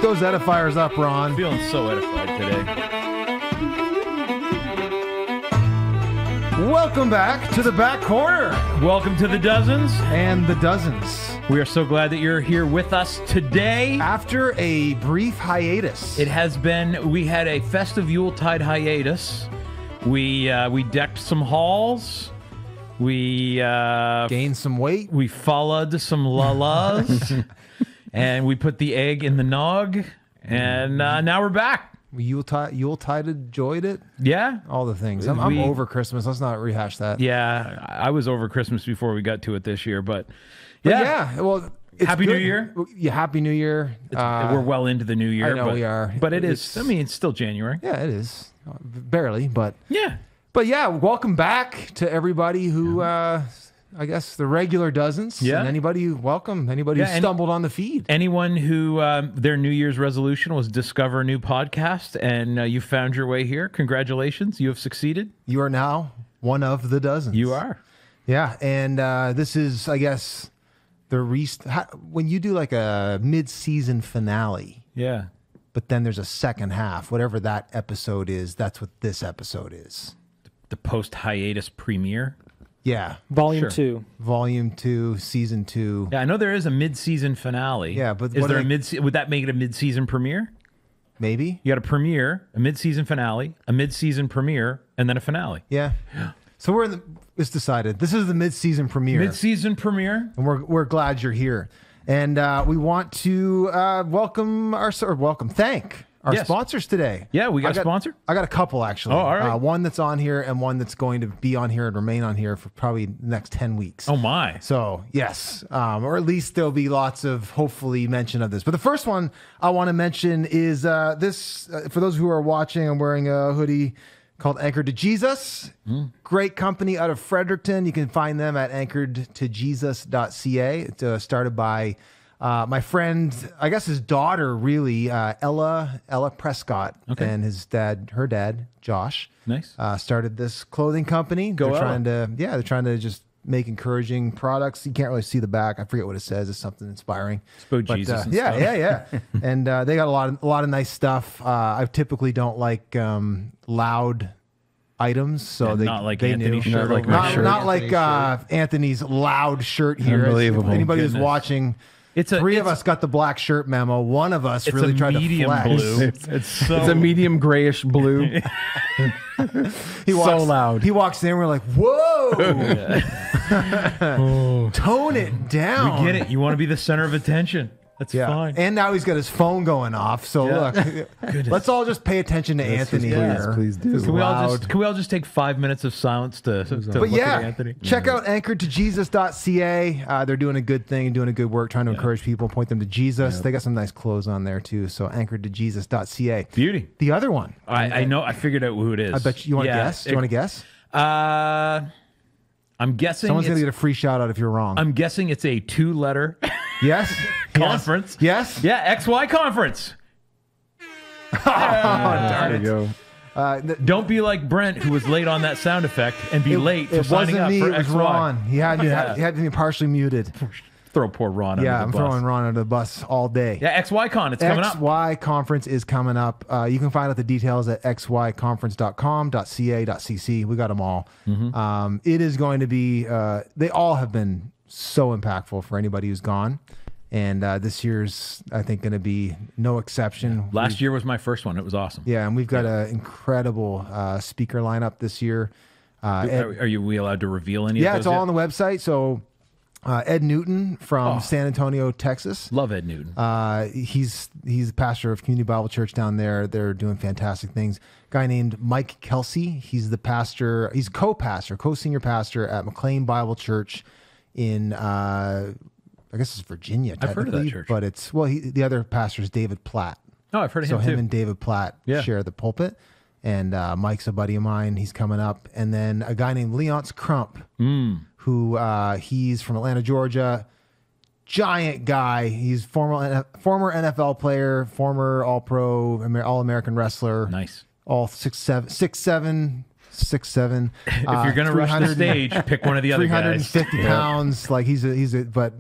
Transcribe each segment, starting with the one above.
Hook those edifiers up, Ron. I'm feeling so edified today. Welcome back to the back corner. Welcome to the Dozens. And the Dozens. We are so glad that you're here with us today. After a brief hiatus. It has been, we had a festive Yuletide hiatus. We decked some halls. We gained some weight. We followed some la-las. And we put the egg in the nog. And now we're back. Yuletide enjoyed it? Yeah. All the things. I'm over Christmas. Let's not rehash that. Yeah. I was over Christmas before we got to it this year. But well, it's Happy good. New Year. Yeah, Happy New Year. We're well into the new year. I know we are. But it's still January. Yeah, it is. Barely, but... Yeah. But yeah, welcome back to everybody who... I guess the regular Dozens. Yeah. And anybody who stumbled on the feed. Anyone who their New Year's resolution was discover a new podcast and you found your way here, congratulations. You have succeeded. You are now one of the Dozens. You are. Yeah. And this is, I guess, when you do like a mid-season finale. Yeah. But then there's a second half. Whatever that episode is, that's what this episode is. The post-hiatus premiere. Yeah. Volume 2. Volume 2, Season 2. Yeah, I know there is a mid-season finale. Yeah, but is there would that make it a mid-season premiere? Maybe. You got a premiere, a mid-season finale, a mid-season premiere, and then a finale. Yeah. So it's decided. This is the mid-season premiere. Mid-season premiere. And we're glad you're here. And we want to thank our sponsors today. Yeah, we got a sponsor? I got a couple, actually. Oh, all right. One that's on here and one that's going to be on here and remain on here for probably the next 10 weeks. Oh, my. So, yes. Or at least there'll be lots of, hopefully, mention of this. But the first one I want to mention is this. For those who are watching, I'm wearing a hoodie called Anchored to Jesus. Great company out of Fredericton. You can find them at anchoredtojesus.ca. It's started by... my friend, I guess his daughter, really, Ella Prescott, and her dad, Josh, nice, started this clothing company. They're trying to just make encouraging products. You can't really see the back. I forget what it says. It's something inspiring. It's about Jesus. And yeah, stuff. yeah. And they got a lot of nice stuff. I typically don't like loud items, so not like they Anthony's knew. shirt, Not like Anthony's loud shirt here. Unbelievable. Anybody who's watching. Three of us got the black shirt memo. One of us really tried to flex. Blue. It's a medium grayish blue. So loud. He walks in, we're like, whoa! Tone it down. We get it. You want to be the center of attention. That's fine. And now he's got his phone going off. So look, let's all just pay attention to Anthony here. Please do. Can we all just take 5 minutes of silence to look at Anthony? Check out anchoredtojesus.ca. They're doing a good thing and doing a good work, trying to encourage people, point them to Jesus. They got some nice clothes on there too. So anchoredtojesus.ca. Beauty. The other one. I know. I figured out who it is. I bet you want to guess. Do you want to guess? I'm guessing someone's gonna get a free shout out if you're wrong. I'm guessing it's a 2-letter. Yes. Conference. Yes. Yeah. XY conference. Darn it. Go. Don't be like Brent, who was late on that sound effect and be late for it signing wasn't up me, for it was XY. Ron. He had to be partially muted. Throw poor Ron under the bus. I'm throwing Ron under the bus all day. Yeah, XYCon, it's coming up. XY Conference is coming up. You can find out the details at xyconference.com.ca.cc. We got them all. It is going to be, they all have been so impactful for anybody who's gone. And this year's, I think, going to be no exception. Last year was my first one. It was awesome. Yeah, and we've got an incredible speaker lineup this year. Are we allowed to reveal any of those? Yeah, it's all on the website. So Ed Newton from San Antonio, Texas. Love Ed Newton. He's the pastor of Community Bible Church down there. They're doing fantastic things. Guy named Mike Kelsey. He's the pastor. He's co-senior pastor at McLean Bible Church in... I guess it's Virginia, technically. I've heard of that church. But the other pastor is David Platt. Oh, I've heard of him too. So him and David Platt share the pulpit. And Mike's a buddy of mine. He's coming up. And then a guy named Leonce Crump, who he's from Atlanta, Georgia. Giant guy. He's former NFL player, former All-Pro, All-American wrestler. Nice. All 6'7". If you're going to rush the stage, pick one of the other guys. 350 pounds. Like he's a but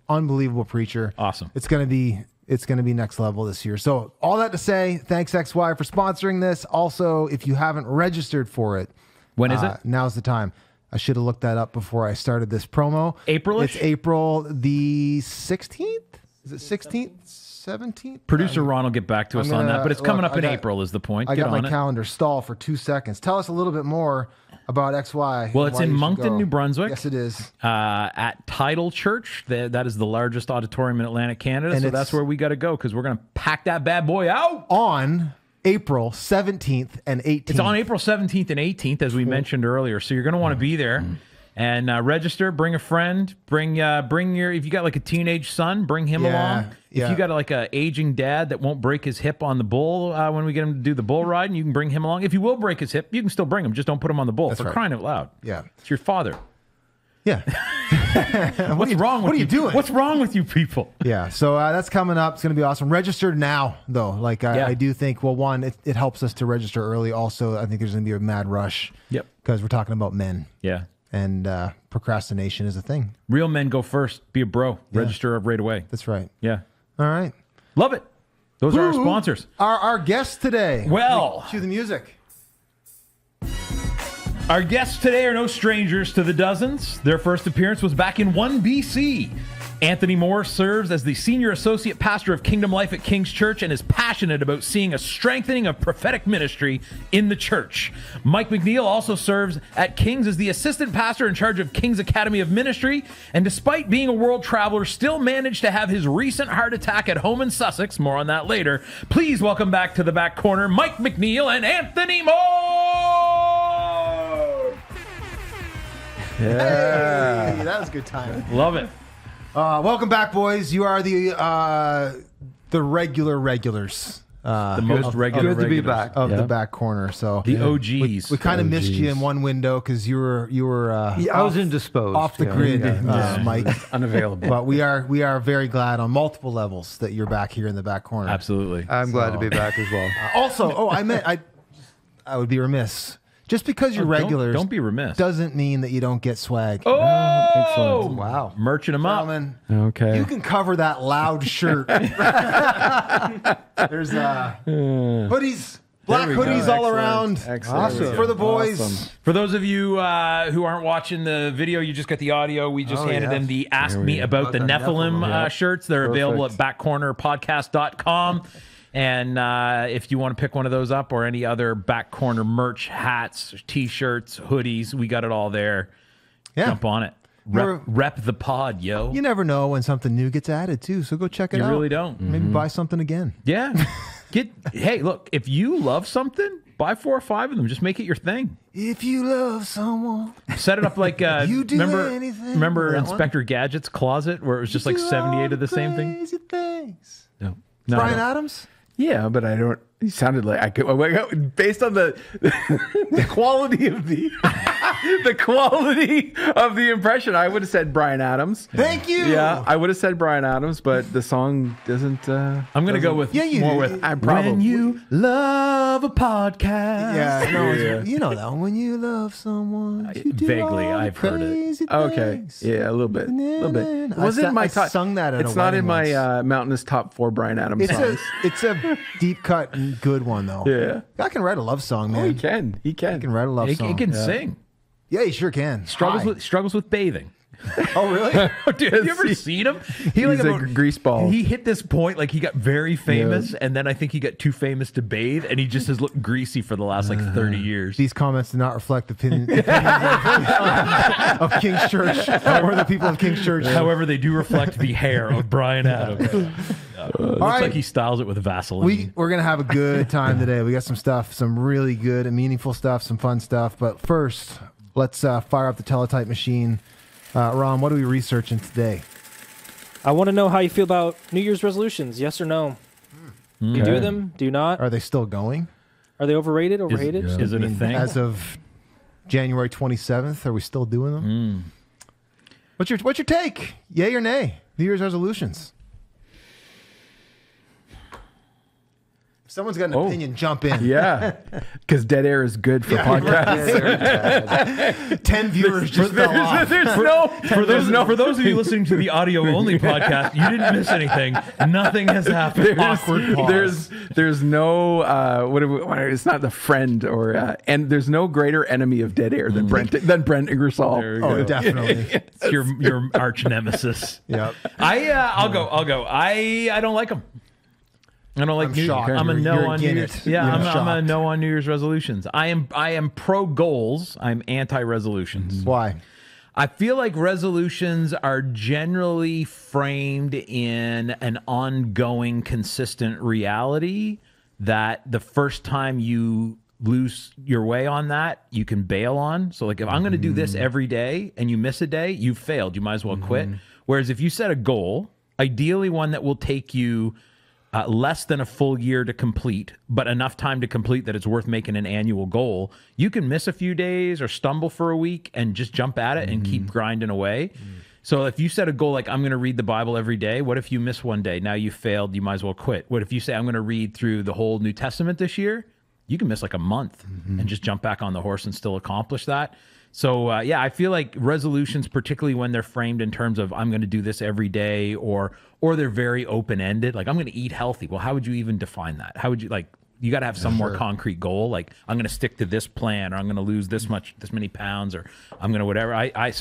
unbelievable preacher. Awesome. It's going to be It's going to be next level this year. So all that to say, thanks XY for sponsoring this. Also, if you haven't registered for it, when is it? Now's the time. I should have looked that up before I started this promo. April-ish? It's April the 16th. Is it 16th? 17th? Producer Ron will get back to us on that, but it's coming up in April is the point. I got my calendar stalled for 2 seconds. Tell us a little bit more about XY. Well, it's in Moncton, New Brunswick. Yes, it is. At Tidal Church. That is the largest auditorium in Atlantic, Canada. And so that's where we got to go because we're going to pack that bad boy out. On April 17th and 18th. It's on April 17th and 18th, as we mentioned earlier. So you're going to want to be there. And register, bring a friend, bring your, if you got like a teenage son, bring him along. If you got like a aging dad that won't break his hip on the bull when we get him to do the bull ride, and you can bring him along. If you will break his hip, you can still bring him. Just don't put him on the bull. That's for crying out loud. Yeah. It's your father. Yeah. What's wrong with you? What are you doing? What's wrong with you people? Yeah. So that's coming up. It's going to be awesome. Register now, though. Like I do think, well, one, it helps us to register early. Also, I think there's going to be a mad rush. Yep. Because we're talking about men. Yeah. And procrastination is a thing. Real men go first. Be a bro. Register right away. That's right. Yeah. All right. Love it. Those are our sponsors. Our guests today. Well. Cue the music. Our guests today are no strangers to the dozens. Their first appearance was back in 1 BC. Anthony Moore serves as the Senior Associate Pastor of Kingdom Life at King's Church and is passionate about seeing a strengthening of prophetic ministry in the church. Mike MacNeil also serves at King's as the Assistant Pastor in charge of King's Academy of Ministry, and despite being a world traveler, still managed to have his recent heart attack at home in Sussex. More on that later. Please welcome back to the back corner, Mike MacNeil and Anthony Moore! Yeah. Hey, that was a good time. Love it. Welcome back, boys. You are the regulars. The most regular. Good to be back. Of the back corner. So the OGs. We kind of missed you in one window because you were I was indisposed. off the grid, Mike. Unavailable. But we are very glad on multiple levels that you're back here in the back corner. Absolutely. I'm glad to be back as well. Also, I would be remiss. Just because you're regulars, don't be remiss. Doesn't mean that you don't get swag. Oh, excellent. Wow. Merching them up. Gentlemen, Okay. you can cover that loud shirt. There's hoodies, black hoodies all around. Excellent. Awesome. For the boys. Awesome. For those of you who aren't watching the video, you just got the audio. We just handed them the Ask Me About the Nephilim shirts. They're available at backcornerpodcast.com. And if you want to pick one of those up or any other back corner merch, hats, T-shirts, hoodies, we got it all there. Yeah. Jump on it. Rep the pod, yo. You never know when something new gets added, too. So go check it out. You really don't. Maybe buy something again. Yeah. Hey, look, if you love something, buy 4 or 5 of them. Just make it your thing. If you love someone, set it up like you do anything. Remember Inspector Gadget's closet where it was just like 78 of the same thing? Crazy things. No. Bryan Adams? Yeah, but I don't. He sounded like I could, based on the quality of the impression. I would have said Bryan Adams. Thank you. Yeah, I would have said Bryan Adams, but the song doesn't. I'm gonna go with more with probably. When you love a podcast. Yeah, no, you know that one. When you love someone, you do vaguely, all I've heard it. crazy Okay, things. yeah, a little bit. It wasn't in my top. Sung that. At it's a not in wedding my once. Mountainous top 4 Bryan Adams songs. It's a deep cut and good one though. Yeah. I can write a love song, man. Oh, he can. He can. I can write a love song. He can sing. Yeah, he sure can. Struggles with bathing. Oh, really? Dude, have you ever seen him? He's a grease ball. He hit this point, like he got very famous, and then I think he got too famous to bathe, and he just has looked greasy for the last 30 years. These comments do not reflect the opinions of King's Church or the people of King's Church. However, they do reflect the hair of Bryan Adams. Looks right. like he styles it with Vaseline. We're going to have a good time today. We got some stuff, some really good and meaningful stuff, some fun stuff. But first, let's fire up the teletype machine. Ron, what are we researching today? I want to know how you feel about New Year's resolutions. Yes or no? Do you do them? Do you not? Are they still going? Are they overrated? Overrated? Is it a thing? As of January 27th, are we still doing them? What's your take? Yay or nay? New Year's resolutions. someone's got an opinion, jump in. Yeah, because dead air is good for podcasts. 10 viewers just fell off. For those of you listening to the audio only podcast, you didn't miss anything. Nothing has happened. Awkward pause. There's no it's not the friend or and there's no greater enemy of dead air than Brent Ingersoll. Oh, definitely. It's your arch nemesis. Yep. I'll go. I don't like them. I don't like I'm New shocked. I'm a no You're on New against Year's. it. Yeah, You're I'm a shocked. no on New Year's resolutions. I am pro goals. I'm anti resolutions. Why? I feel like resolutions are generally framed in an ongoing, consistent reality that the first time you lose your way on that, you can bail on. So like if I'm going to do this every day and you miss a day, you've failed. You might as well quit. Whereas if you set a goal, ideally one that will take you less than a full year to complete, but enough time to complete that it's worth making an annual goal, you can miss a few days or stumble for a week and just jump at it and keep grinding away. So if you set a goal like I'm going to read the Bible every day, what if you miss one day? Now you failed, you might as well quit. What if you say I'm going to read through the whole New Testament this year? You can miss like a month and just jump back on the horse and still accomplish that. So, I feel like resolutions, particularly when they're framed in terms of I'm going to do this every day or they're very open-ended, like I'm going to eat healthy. Well, how would you even define that? How would you you got to have some more concrete goal. Like I'm going to stick to this plan or I'm going to lose this many pounds or I'm going to whatever. I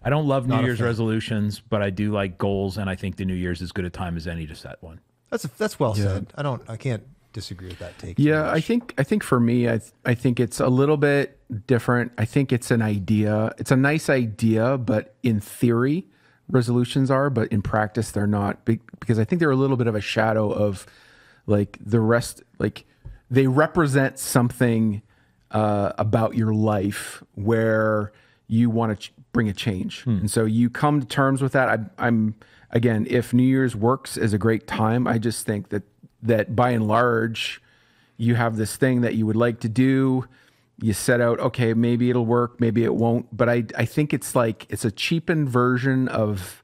don't love New Year's resolutions, but I do like goals. And I think the New Year's is as good a time as any to set one. That's well said. I can't disagree with that take. Yeah, I think for me, I think it's a little bit different. I think it's an idea. It's a nice idea, but in theory, resolutions are, but in practice, they're not. Because I think they're a little bit of a shadow of like the rest. Like they represent something about your life where you want to bring a change, and so you come to terms with that. I'm again, if New Year's works as a great time, I just think that by and large, you have this thing that you would like to do. You set out, okay, maybe it'll work, maybe it won't. But I think it's like it's a cheapened version of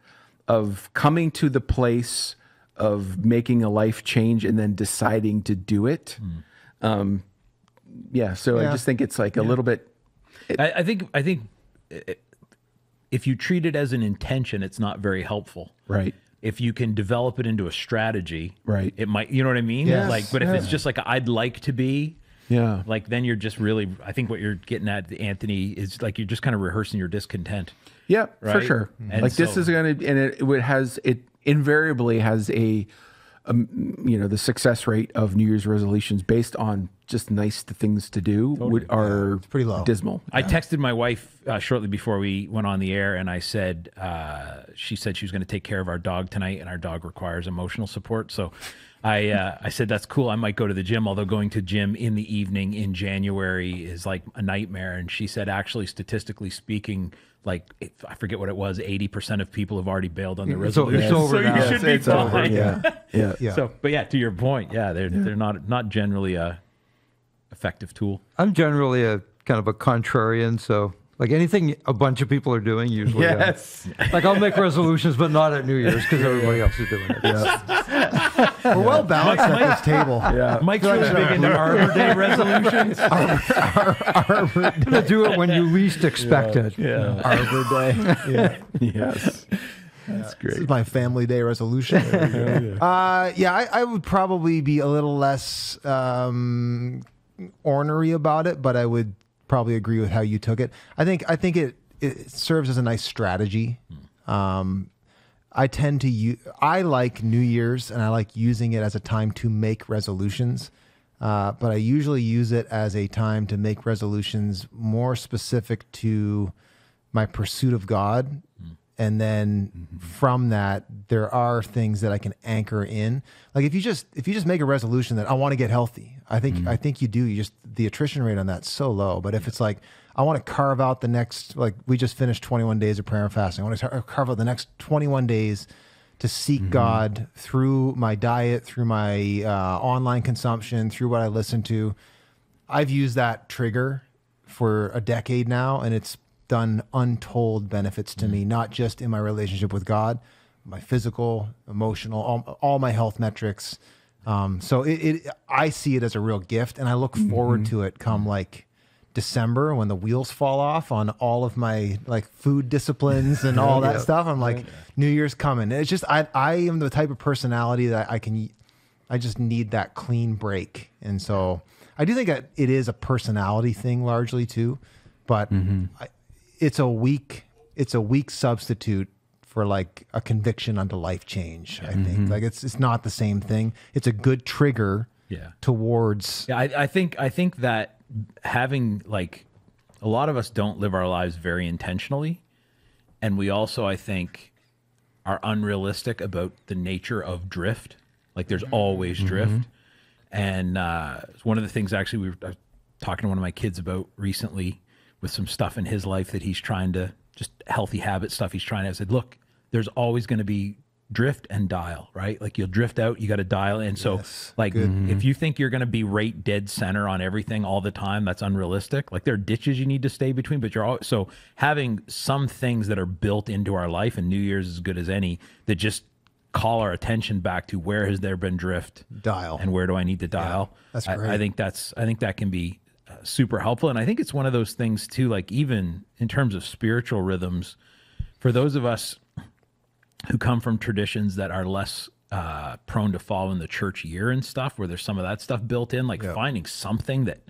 coming to the place of making a life change and then deciding to do it. I just think it's like a little bit. I think if you treat it as an intention, it's not very helpful. Right. If you can develop it into a strategy, right, it might, you know what I mean? Yes. But if it's just like I'd like to be, like then you're just really, I think what you're getting at, Anthony, is like you're just kind of rehearsing your discontent. Yeah, right? for sure. And like this is going to, and it invariably has the success rate of New Year's resolutions based on just nice things to do are pretty low. Dismal. I texted my wife shortly before we went on the air, and I said, she said she was going to take care of our dog tonight, and our dog requires emotional support. So I said, that's cool. I might go to the gym, although going to gym in the evening in January is like a nightmare. And she said, actually, statistically speaking, like I forget what it was, 80% of people have already bailed on their resolutions. It's over so now. you should be fine. Over. Yeah. So, but yeah, to your point, they're not generally a effective tool. I'm generally a kind of a contrarian, so like anything a bunch of people are doing, usually, Yes. like I'll make resolutions, but not at New Year's because everybody else is doing it. We're well balanced at this table. Yeah. Mike's really big into Arbor Day resolutions. I'm going to do it when you least expect it. Yeah. Arbor Day. Yes. That's This great. is my family day resolution. I would probably be a little less ornery about it, but I would probably agree with how you took it. I think it serves as a nice strategy. I like New Year's and I like using it as a time to make resolutions. But I usually use it as a time to make resolutions more specific to my pursuit of God. And then from that, there are things that I can anchor in. Like if you just make a resolution that I want to get healthy, I think you do. The attrition rate on that's so low. But if it's like I want to carve out the next, like we just finished 21 days of prayer and fasting. I want to carve out the next 21 days to seek God through my diet, through my online consumption, through what I listen to. I've used that trigger for a decade now, and it's done untold benefits to me, not just in my relationship with God, my physical, emotional, all my health metrics. So I see it as a real gift, and I look forward to it come like December when the wheels fall off on all of my like food disciplines and all that stuff. I'm like, New Year's coming. It's just I am the type of personality that I just need that clean break, and so I do think that it is a personality thing largely too, but it's a weak substitute for like a conviction unto life change. I think like it's not the same thing. It's a good trigger towards. Yeah, I think that having like a lot of us don't live our lives very intentionally, and we also I think are unrealistic about the nature of drift. Like there's always drift, and one of the things actually we were talking to one of my kids about recently with some stuff in his life that he's trying to just healthy habit stuff he's trying to. I said, look, there's always going to be drift and dial, right? Like you'll drift out, you got to dial in. So like if you think you're going to be right dead center on everything all the time, that's unrealistic. Like there are ditches you need to stay between, but so having some things that are built into our life, and New Year's is as good as any, that just call our attention back to where has there been drift, dial, and where do I need to dial. That's great. I think that can be super helpful. And I think it's one of those things too, like even in terms of spiritual rhythms, for those of us who come from traditions that are less prone to fall in the church year and stuff, where there's some of that stuff built in, like finding something that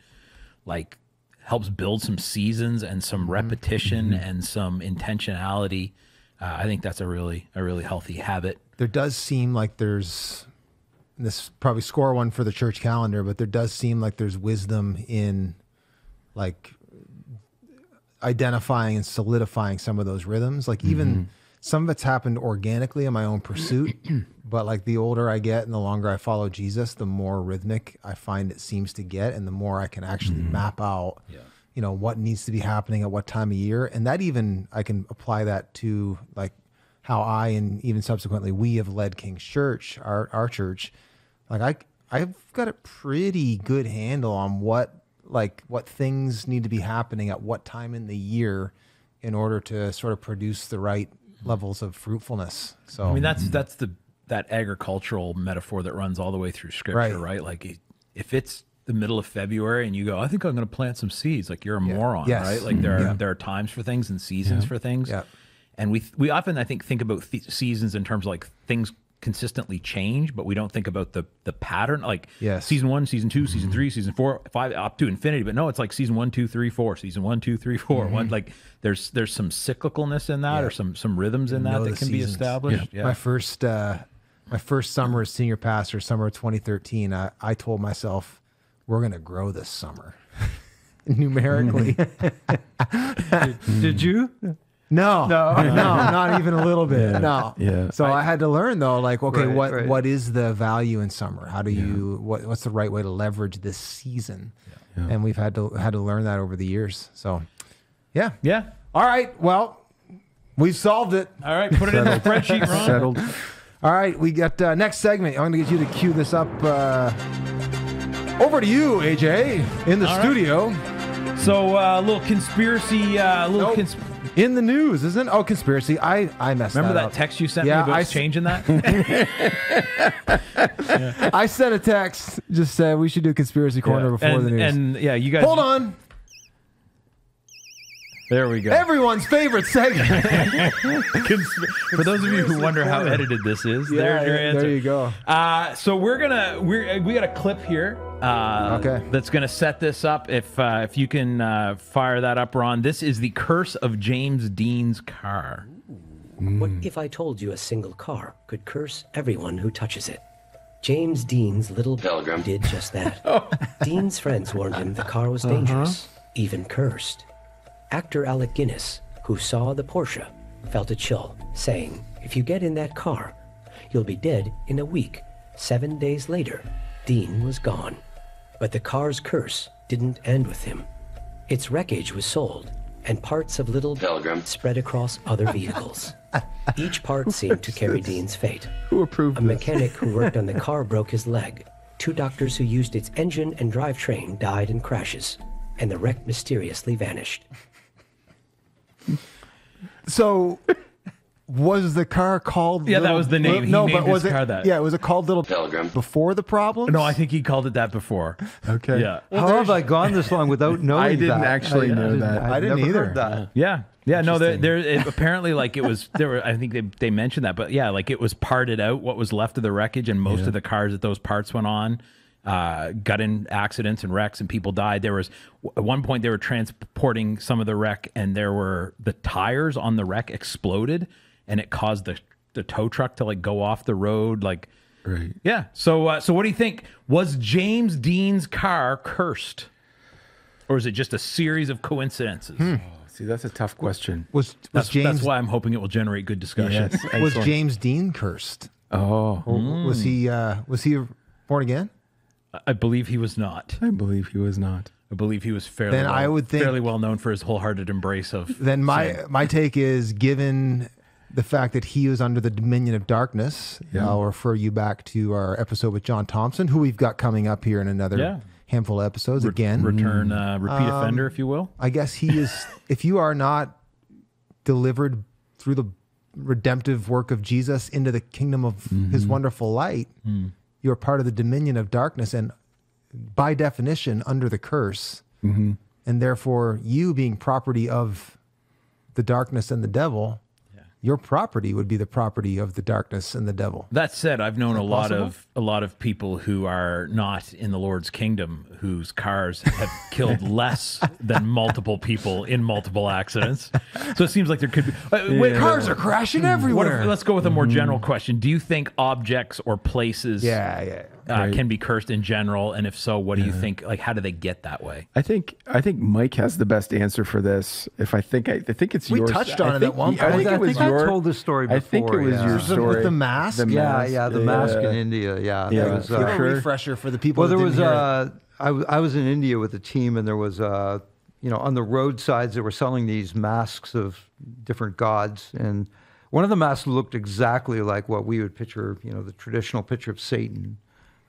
like helps build some seasons and some repetition and some intentionality. I think that's a really healthy habit. There does seem like there's, this probably score one for the church calendar, but there does seem like there's wisdom in like identifying and solidifying some of those rhythms. Like even some of it's happened organically in my own pursuit, but like the older I get and the longer I follow Jesus, the more rhythmic I find it seems to get, and the more I can actually map out, you know, what needs to be happening at what time of year. And that even, I can apply that to like how I, and even subsequently we have led King's Church, our church. Like I've got a pretty good handle on what things need to be happening at what time in the year in order to sort of produce the right levels of fruitfulness. So I mean, that's that agricultural metaphor that runs all the way through Scripture, right? Like if it's the middle of February and you go, I think I'm going to plant some seeds, like you're a moron, right? Like there are times for things and seasons for things. Yeah. And we often, I think about seasons in terms of like things consistently change, but we don't think about the pattern, like season 1, season 2, season 3, season 4, 5, up to infinity. But no, it's like season 1, 2, 3, 4, season 1, 2, 3, 4. One, like there's some cyclicalness in that, or some rhythms in that can be established. My first summer as senior pastor, summer of 2013, I told myself, we're going to grow this summer numerically. Did you? No, not even a little bit. No. Yeah. So I had to learn though, like, okay, what is the value in summer? How do you, what's the right way to leverage this season? Yeah. And we've had to learn that over the years. So yeah. All right. Well, we've solved it. All right. Put it in the spreadsheet, Ron. Settled. All right. We got next segment. I'm going to get you to cue this up. Over to you, AJ, in the studio. Right. So a little conspiracy, in the news, isn't it? Oh, conspiracy. I messed Remember that that up. text you sent me about changing that? I sent a text, just said we should do Conspiracy Corner before the news. And you guys... Hold on. There we go. Everyone's favorite segment. For those of you who wonder how edited this is, there's your answer. There you go. So we got a clip here. That's gonna set this up. If you can fire that up, Ron. This is the curse of James Dean's car. What if I told you a single car could curse everyone who touches it? James Dean's little pilgrim did just that. Dean's friends warned him the car was dangerous, even cursed. Actor Alec Guinness, who saw the Porsche, felt a chill, saying, if you get in that car, you'll be dead in a week. 7 days later, Dean was gone. But the car's curse didn't end with him. Its wreckage was sold, and parts of Little Pilgrim spread across other vehicles. Each part seemed to carry Dean's fate. Who approved A mechanic who worked on the car broke his leg. 2 doctors who used its engine and drivetrain died in crashes, and the wreck mysteriously vanished. So Was the car called? Yeah, that was the name. He No, named but was his it? car that. Yeah, was it called Little Pilgrim before the problems? No, I think he called it that before. Okay. Yeah. How have I gone this long without knowing I didn't that? actually know that. I didn't never either. heard that. Yeah. Yeah, no, apparently like it was there were I think they mentioned that, but yeah, like it was parted out what was left of the wreckage, and most of the cars that those parts went on got in accidents and wrecks and people died. There was at one point they were transporting some of the wreck, and the tires on the wreck exploded, and it caused the tow truck to like go off the road. Like, Right. yeah. So what do you think? Was James Dean's car cursed, or is it just a series of coincidences? See, that's a tough question. Was That's James why I'm hoping it will generate good discussion. Yes, was excellent. James Dean cursed? Oh, Or was he born again? I believe he was not. I believe he was not. I believe he was fairly Then I would think- fairly well known for his wholehearted embrace of. Then my take is, given the fact that he was under the dominion of darkness, I'll refer you back to our episode with John Thompson, who we've got coming up here in another handful of episodes again. repeat offender, if you will. I guess he is. If you are not delivered through the redemptive work of Jesus into the kingdom of his wonderful light, you're part of the dominion of darkness, and by definition under the curse. And therefore, you being property of the darkness and the devil, your property would be the property of the darkness and the devil. That said, I've known a lot possible? of people who are not in the Lord's kingdom whose cars have killed less than multiple people in multiple accidents. So it seems like there could be Cars are crashing everywhere. let's go with a more general question. Do you think objects or places can be cursed in general? And if so, what do you think? Like, how do they get that way? I think Mike has the best answer for this. I think it's We yours. touched on it at one I point. think it was I your. told this story before. I think it was your story With the mask? The mask. Yeah, the mask in India. Yeah, Yeah, that was, Give a sure. refresher for the people. well, that there didn't was. hear it. I was in India with a team, and there was on the roadsides they were selling these masks of different gods, and one of the masks looked exactly like what we would picture, the traditional picture of Satan.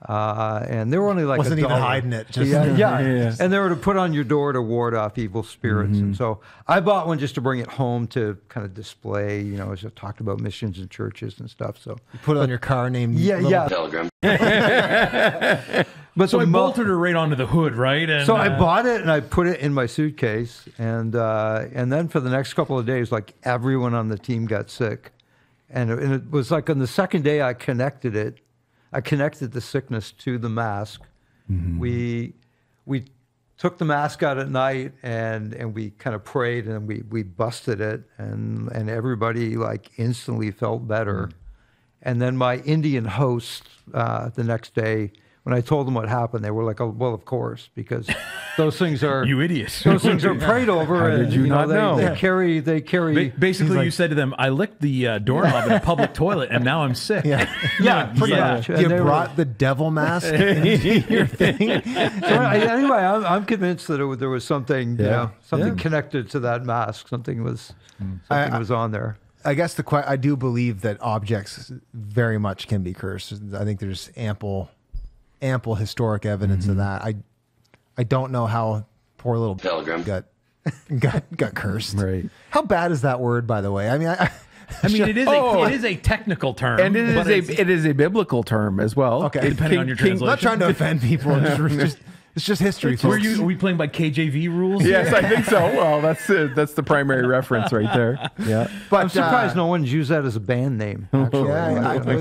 And they were only like Wasn't $1. even hiding it. Just Yeah. And they were to put on your door to ward off evil spirits. And so I bought one just to bring it home to kind of display, as I talked about missions and churches and stuff. So put it on your car named Pilgrim. But So I the bolted her right onto the hood, right? And So I bought it and I put it in my suitcase, and then for the next couple of days, like everyone on the team got sick, and it was like on the second day I connected it. I connected the sickness to the mask. We took the mask out at night and we kind of prayed and we busted it, and everybody like instantly felt better. And then my Indian host the next day, when I told them what happened, they were like, "Oh, well, of course, because those things are you idiots. those things are prayed over." How did you not know? They carry. Basically, you said to them, "I licked the doorknob in a public toilet, and now I'm sick." Yeah, pretty much. You And they brought the devil mask into your thing. So anyway, I'm convinced that there was something, something connected to that mask. Something was on there. I guess I do believe that objects very much can be cursed. I think there's ample historic evidence of that. I don't know how poor little Pilgrim got cursed. Right. How bad is that word, by the way? I mean, it is a technical term, And but it is a biblical term as well. Okay. Depending on your I'm not translation. trying to offend people. It's just history. Are Folks. we playing by KJV rules? Yes, I think so. Well, that's the primary reference right there. Yeah. But I'm surprised no one's used that as a band name. Actually,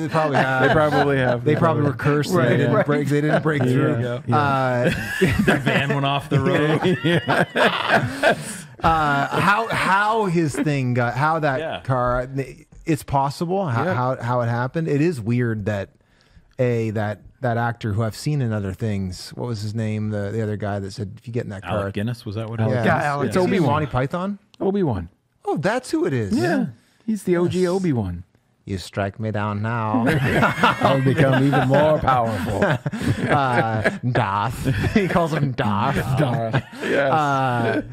they probably have. They probably have. They probably were cursed. Right, They didn't right. break. They didn't break through. Their van went off the road. How his thing got, how that car, it's possible how it happened. It is weird that that actor who I've seen in other things, what was his name? The other guy that said, if you get in that car. Alec Guinness, was that what it Yeah, was? Alex it's Obi-Wan. Guinness. Monty Python. Obi-Wan. Oh, that's who it is. Yeah. He's the OG Obi-Wan. You strike me down now. I'll become even more powerful. Darth. He calls him Darth. Yes.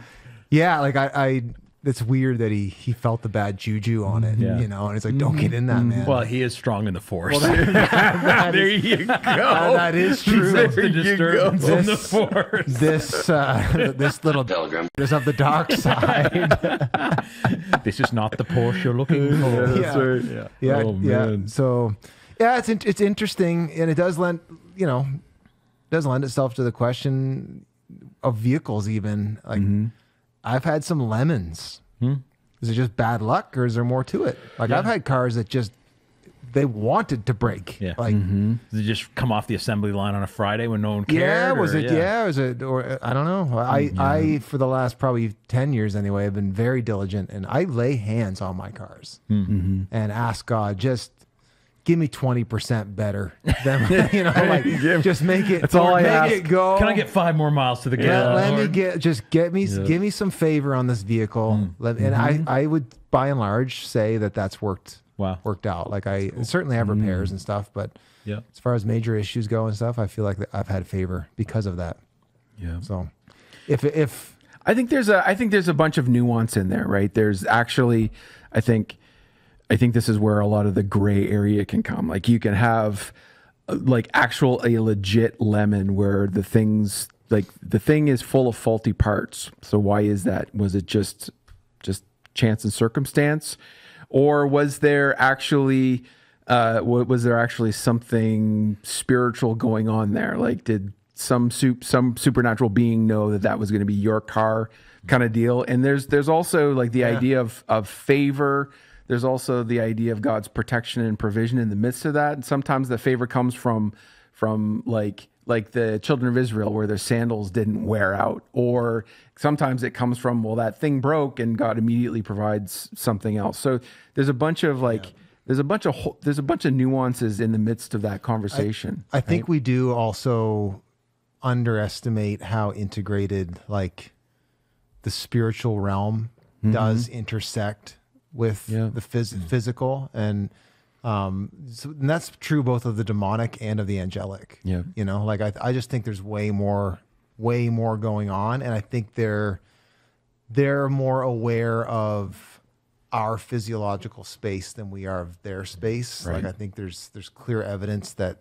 Yeah, like I it's weird that he felt the bad juju on it, you know, and it's like, don't get in that, man. Well, he is strong in the force. There you go. That is true. That's the disturbance in the force. This little pilgrim is of the dark side. This is not the Porsche you're looking for. That's right. Yeah, Oh, yeah. man. So, yeah, it's interesting, and it does lend itself to the question of vehicles. Even like, I've had some lemons. Is it just bad luck, or is there more to it? Like I've had cars that just they wanted to break. Yeah. Like, Did they just come off the assembly line on a Friday when no one cared? yeah, was or- it? Yeah, was it? Or I don't know. I for the last probably 10 years anyway, have been very diligent, and I lay hands on my cars and ask God, just give me 20% better than just make it. That's all I ask. Make it go. Can I get 5 more miles to the gallon? Let me Lord? give me some favor on this vehicle, and I would by and large say that's worked. Wow. Worked out. Like I certainly have repairs and stuff, but Yeah. as far as major issues go and stuff, I feel like I've had favor because of that. Yeah. So if I think there's a bunch of nuance in there, right? There's actually, I think this is where a lot of the gray area can come. Like you can have like a legit lemon where the thing is full of faulty parts. So why is that? Was it just chance and circumstance? Or was there actually something spiritual going on there? Like did some supernatural being know that was going to be your car kind of deal? And there's also like the idea of favor. There's also the idea of God's protection and provision in the midst of that. And sometimes the favor comes from like the children of Israel where their sandals didn't wear out. Or sometimes it comes from, well, that thing broke and God immediately provides something else. So there's a bunch of there's a bunch of nuances in the midst of that conversation. I think we do also underestimate how integrated like the spiritual realm does intersect with the physical, and and that's true both of the demonic and of the angelic. Yeah. You know, like I just think there's way more going on, and I think they're more aware of our physiological space than we are of their space. Right. Like I think there's clear evidence that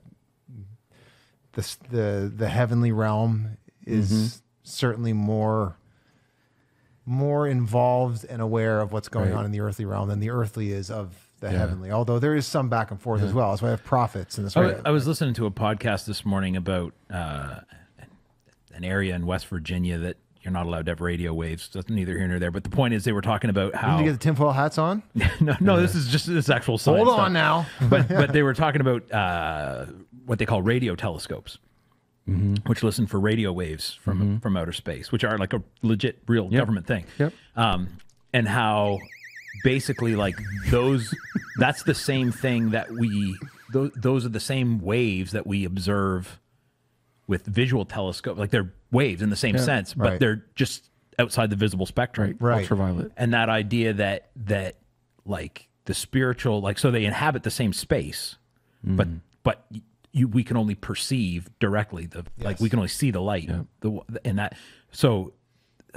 the heavenly realm is certainly more involved and aware of what's going on in the earthly realm than the earthly is of the heavenly. Although there is some back and forth as well. That's why I have prophets in this. I was listening to a podcast this morning about an area in West Virginia that you're not allowed to have radio waves. That's neither here nor there. But the point is, they were talking about how. Did you get the tinfoil hats on? no, this is just this actual science. Hold on stuff. now. but they were talking about what they call radio telescopes, which listen for radio waves from outer space, which are like a legit, real government thing. Yep. And how basically like that's the same thing that those are the same waves that we observe with visual telescope. Like they're waves in the same sense, but they're just outside the visible spectrum. Right. Ultraviolet. And that idea that like the spiritual, like, so they inhabit the same space, but we can only perceive directly like we can only see the light, and that. So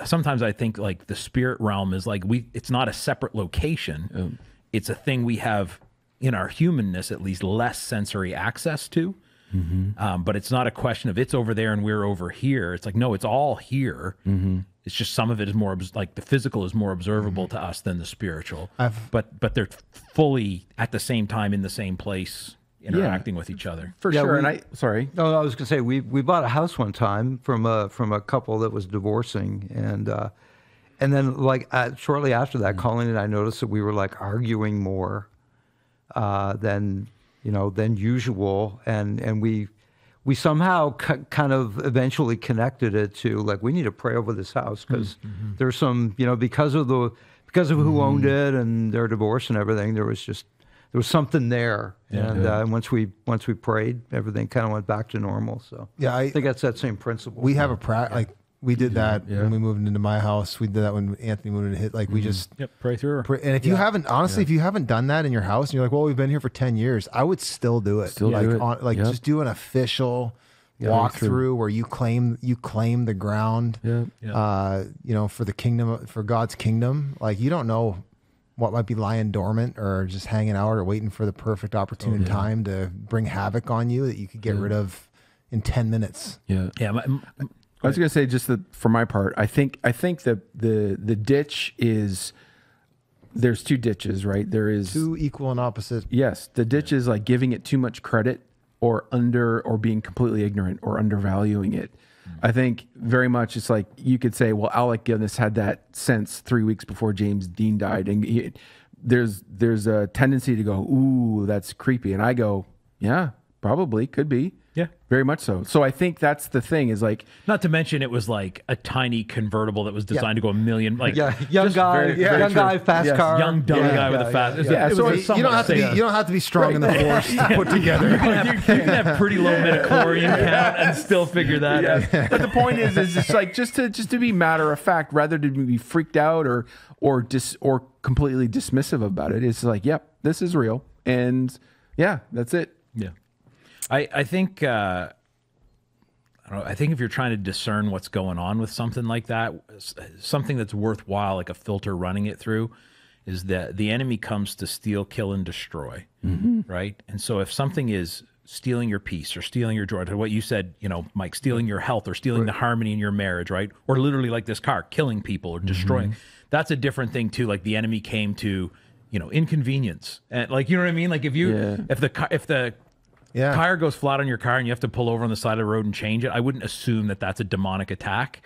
sometimes I think like the spirit realm is like it's not a separate location. It's a thing we have in our humanness, at least less sensory access to. But it's not a question of it's over there and we're over here. It's like, no, it's all here. It's just some of it is more like the physical is more observable to us than the spiritual. But they're fully at the same time in the same place, interacting with each other. For sure. And sorry. No, I was going to say we bought a house one time from a couple that was divorcing, and then like shortly after that, Colleen and I noticed that we were like arguing more than usual, and we somehow kind of eventually connected it to like we need to pray over this house because there's some because of who owned it and their divorce and everything, there was something there, and once we prayed, everything kind of went back to normal. So I think that's that same principle. We have we did that when we moved into my house. We did that when Anthony moved into his. Like we just pray through her. And if you haven't, honestly, if you haven't done that in your house, and you're like, well, we've been here for 10 years, I would still do it. Just do an official walk through where you claim the ground, for the kingdom, for God's kingdom. Like, you don't know what might be lying dormant or just hanging out or waiting for the perfect opportune time to bring havoc on you that you could get rid of in 10 minutes. Yeah. I was going to say, just for my part, I think that the ditch is, there's two ditches, right? There is two equal and opposite. Yes. The ditch is like giving it too much credit or being completely ignorant or undervaluing it. I think very much it's like you could say, well, Alec Guinness had that sense 3 weeks before James Dean died. And there's a tendency to go, ooh, that's creepy. And I go, yeah, probably could be. Yeah. Very much so. So I think that's the thing is like... Not to mention it was like a tiny convertible that was designed to go a million... Like, young guy, fast car. Young, dumb guy with a fast... You don't have to be strong in the force to put together. You can have pretty low midichlorian count and still figure that out. But the point is it's like just to be matter of fact, rather than be freaked out or completely dismissive about it. It's like, yep, this is real. And yeah, that's it. Yeah. I think I think if you're trying to discern what's going on with something like that, something that's worthwhile, like a filter running it through, is that the enemy comes to steal, kill, and destroy, right? And so if something is stealing your peace or stealing your joy, to what you said, Mike, stealing your health or stealing the harmony in your marriage, right? Or literally like this car, killing people or destroying, that's a different thing too. Like the enemy came to, inconvenience, and like, you know what I mean? Like if the tire goes flat on your car and you have to pull over on the side of the road and change it, I wouldn't assume that that's a demonic attack.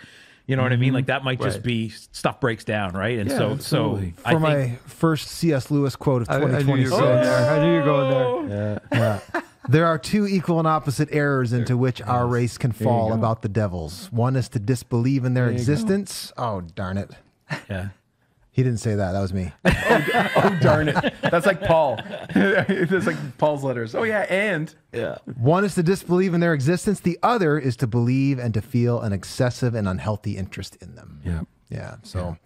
You know what I mean? Like that might just be stuff breaks down, right? And so for my first C.S. Lewis quote of 2026, I knew you were going there. Yeah. There are two equal and opposite errors into which our race can fall about the devils. One is to disbelieve in their existence. Oh, darn it. Yeah. He didn't say that. That was me. Oh, darn it. That's like Paul. That's like Paul's letters. Oh, yeah, and. Yeah. One is to disbelieve in their existence. The other is to believe and to feel an excessive and unhealthy interest in them. Yeah. Yeah. So,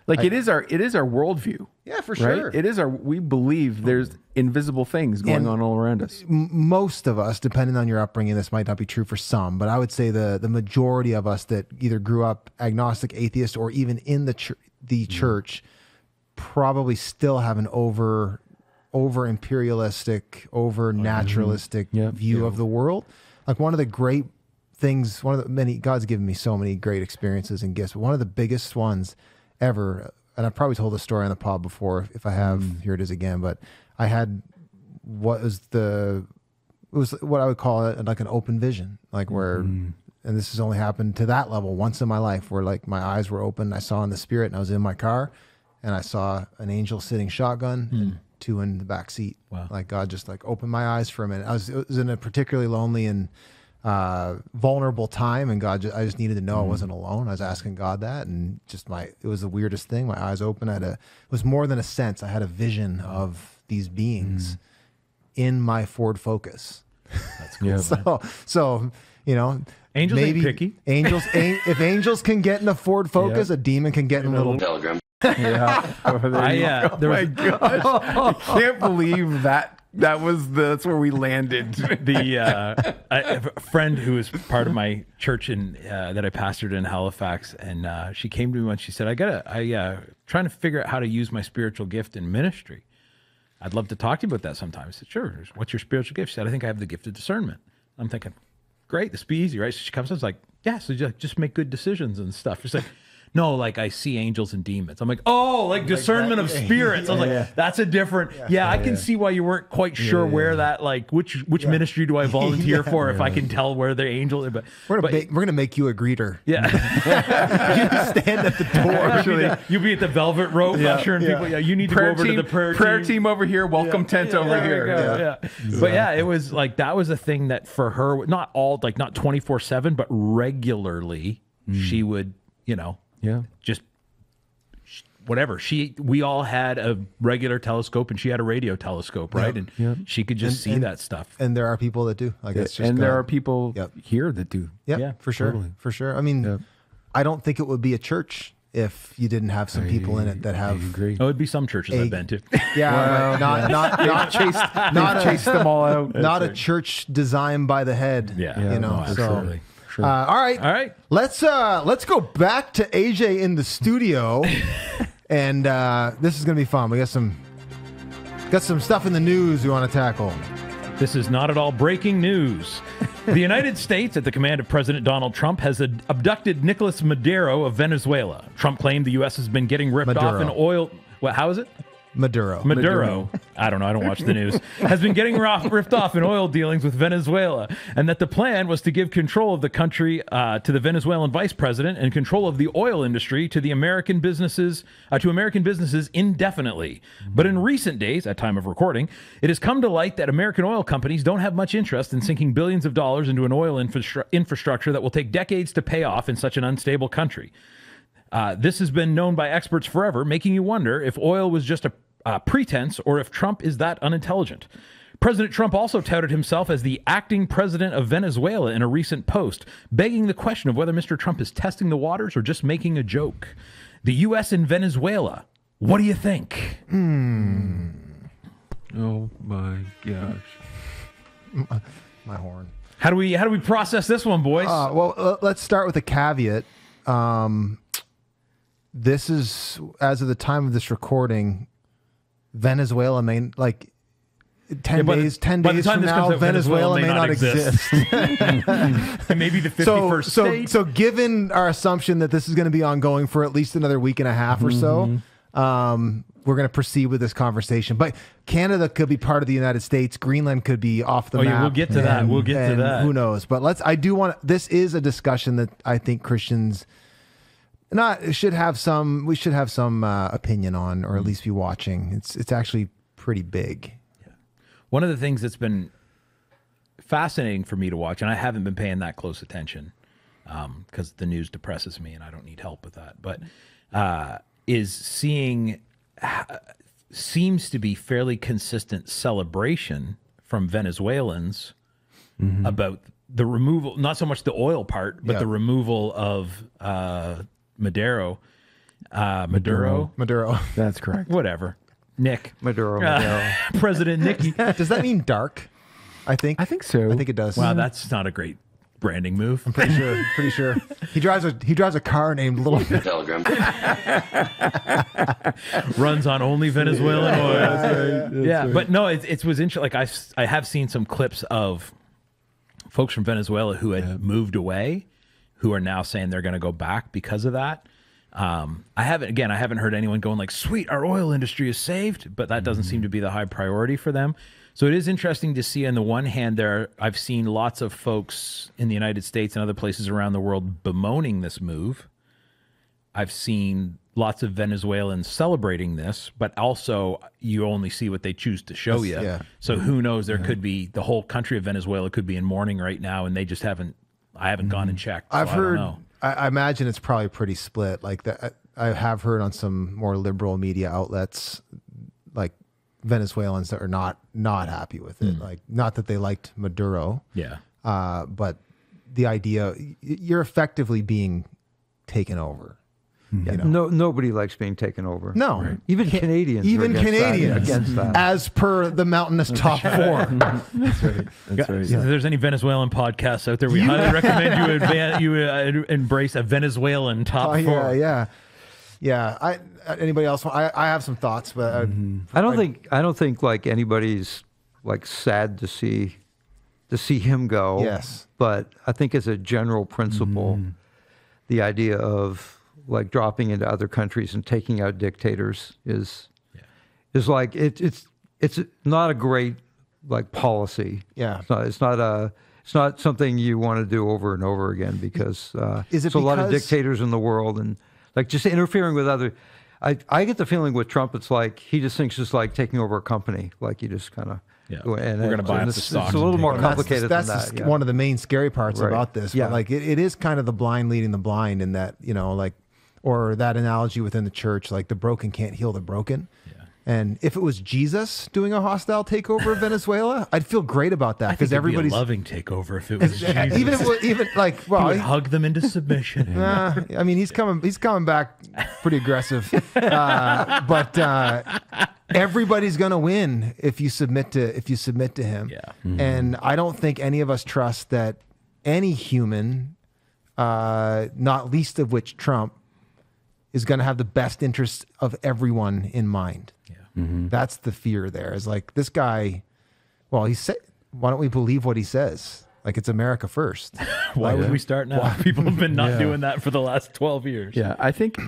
it is our worldview. Yeah, for sure. Right? It is we believe there's invisible things going on all around us. Most of us, depending on your upbringing, this might not be true for some, but I would say the majority of us that either grew up agnostic, atheist, or even in the church probably still have an over imperialistic, over naturalistic view of the world. Like one of the great things, God's given me so many great experiences and gifts, but one of the biggest ones ever, and I've probably told this story on the pod before. If I have, here it is again. But I had what I would call it like an open vision, like where, and this has only happened to that level once in my life, where like my eyes were open, I saw in the spirit, and I was in my car, and I saw an angel sitting shotgun and two in the back seat. Wow. Like God just like opened my eyes for a minute. It was in a particularly lonely and vulnerable time, and I just needed to know I wasn't alone. I was asking God that, and it was the weirdest thing. My eyes open. It was more than a sense. I had a vision of these beings in my Ford Focus. That's cool. So angels maybe ain't picky. If angels can get in a Ford Focus, a demon can get in a little Pilgrim. Yeah. My gosh. I can't believe that. That's where we landed. I have a friend who is part of my church that I pastored in Halifax, and she came to me once. She said, I trying to figure out how to use my spiritual gift in ministry. I'd love to talk to you about that sometime. I said, sure. What's your spiritual gift? She said, I think I have the gift of discernment. I'm thinking, great, this be easy, right? So she comes and is like, yeah, so just make good decisions and stuff. She's like, no, like I see angels and demons. I'm like, oh, like discernment of spirits. I was like, that's a different. Yeah, I can see why you weren't quite sure where that, like, which ministry do I volunteer for if I can tell where the angel is. But we're gonna make you a greeter. Yeah, you stand at the door. You'll be at the velvet rope ushering people. Yeah, you need to go over to the prayer team over here. Welcome tent over here. Yeah. But yeah, it was like that was a thing that for her, not 24/7, but regularly, she would, just whatever. We all had a regular telescope, and she had a radio telescope, right? And she could just see that stuff. And there are people that do. Like it's just and there are people here that do. Yeah, for sure, totally. For sure. I mean, I don't think it would be a church if you didn't have some people in it that have. agree. Oh, it'd be some churches I've been to. Yeah, but not Chase them all out. not a church designed by the head. Yeah. you know. No, absolutely. So, all right. Let's go back to AJ in the studio, and this is gonna be fun. We got some stuff in the news we want to tackle. This is not at all breaking news. The United States, at the command of President Donald Trump, has abducted Nicolas Maduro of Venezuela. Trump claimed the U.S. has been getting ripped off in oil. What? How is it? Maduro. I don't know. I don't watch the news. Has been getting ripped off in oil dealings with Venezuela, and that the plan was to give control of the country to the Venezuelan vice president and control of the oil industry to the American businesses indefinitely. But in recent days, at time of recording, it has come to light that American oil companies don't have much interest in sinking billions of dollars into an oil infrastructure that will take decades to pay off in such an unstable country. This has been known by experts forever, making you wonder if oil was just a pretense or if Trump is that unintelligent. President Trump also touted himself as the acting president of Venezuela in a recent post, begging the question of whether Mr. Trump is testing the waters or just making a joke. The U.S. in Venezuela, what do you think? Oh my gosh. My horn. How do we process this one, boys? Let's start with a caveat. This is, as of the time of this recording, Venezuela may, 10 days from now, Venezuela may not exist. Maybe the 51st state. So given our assumption that this is going to be ongoing for at least another week and a half or so, we're going to proceed with this conversation. But Canada could be part of the United States. Greenland could be off the map. Yeah, we'll get to that. We'll get to that. Who knows? But this is a discussion that I think Christians should have some opinion on, or at least be watching. It's actually pretty big. Yeah. One of the things that's been fascinating for me to watch, and I haven't been paying that close attention because the news depresses me and I don't need help with that, but is seeing seems to be fairly consistent celebration from Venezuelans about the removal, not so much the oil part, but the removal of Maduro. That's correct. Whatever. Nick. Maduro. President Nicky. Does that mean dark? I think so. I think it does. Wow, that's not a great branding move. I'm pretty sure. He drives a car named Little Telegram. Runs on only Venezuelan oil. That's right. But no, it was interesting. Like I have seen some clips of folks from Venezuela who had moved away, who are now saying they're going to go back because of that. I haven't heard anyone going like, sweet, our oil industry is saved, but that doesn't seem to be the high priority for them. So it is interesting to see. On the one hand, I've seen lots of folks in the United States and other places around the world bemoaning this move. I've seen lots of Venezuelans celebrating this, but also you only see what they choose to show you. Yeah. So who knows? There could be the whole country of Venezuela could be in mourning right now, and they just haven't. I haven't gone and checked. So I've heard. I imagine it's probably pretty split. Like that, I have heard on some more liberal media outlets, like Venezuelans that are not happy with it. Like, not that they liked Maduro. Yeah. But the idea, you're effectively being taken over. Yeah. Nobody likes being taken over. No, right. Even Canadians. Against that. As per the mountainous top four. That's right. If there's any Venezuelan podcasts out there, we highly recommend you embrace a Venezuelan top four. Yeah. Anybody else? I have some thoughts, but I don't think like anybody's like sad to see him go. Yes, but I think as a general principle, the idea of like dropping into other countries and taking out dictators is like it's not a great like policy. Yeah, it's not something you want to do over and over again because there's a lot of dictators in the world and like just interfering with other. I get the feeling with Trump, it's like he just thinks it's like taking over a company, like you just kind of. Yeah, we're going to buy up the stock. It's a little more complicated than that. That's one of the main scary parts about this. Yeah. But like it is kind of the blind leading the blind in that, like, or that analogy within the church, like the broken can't heal the broken. And if it was Jesus doing a hostile takeover of Venezuela, I'd feel great about that because everybody's a loving takeover if it was Jesus. even like He would hug them into submission. I mean, he's coming back pretty aggressive, but everybody's gonna win if you submit to him. Yeah. And I don't think any of us trust that any human, not least of which Trump, is going to have the best interests of everyone in mind. Yeah. That's the fear there. Is like this guy, well, he said, why don't we believe what he says? Like it's America first. Why would we start now? People have been not doing that for the last 12 years. Yeah, I think,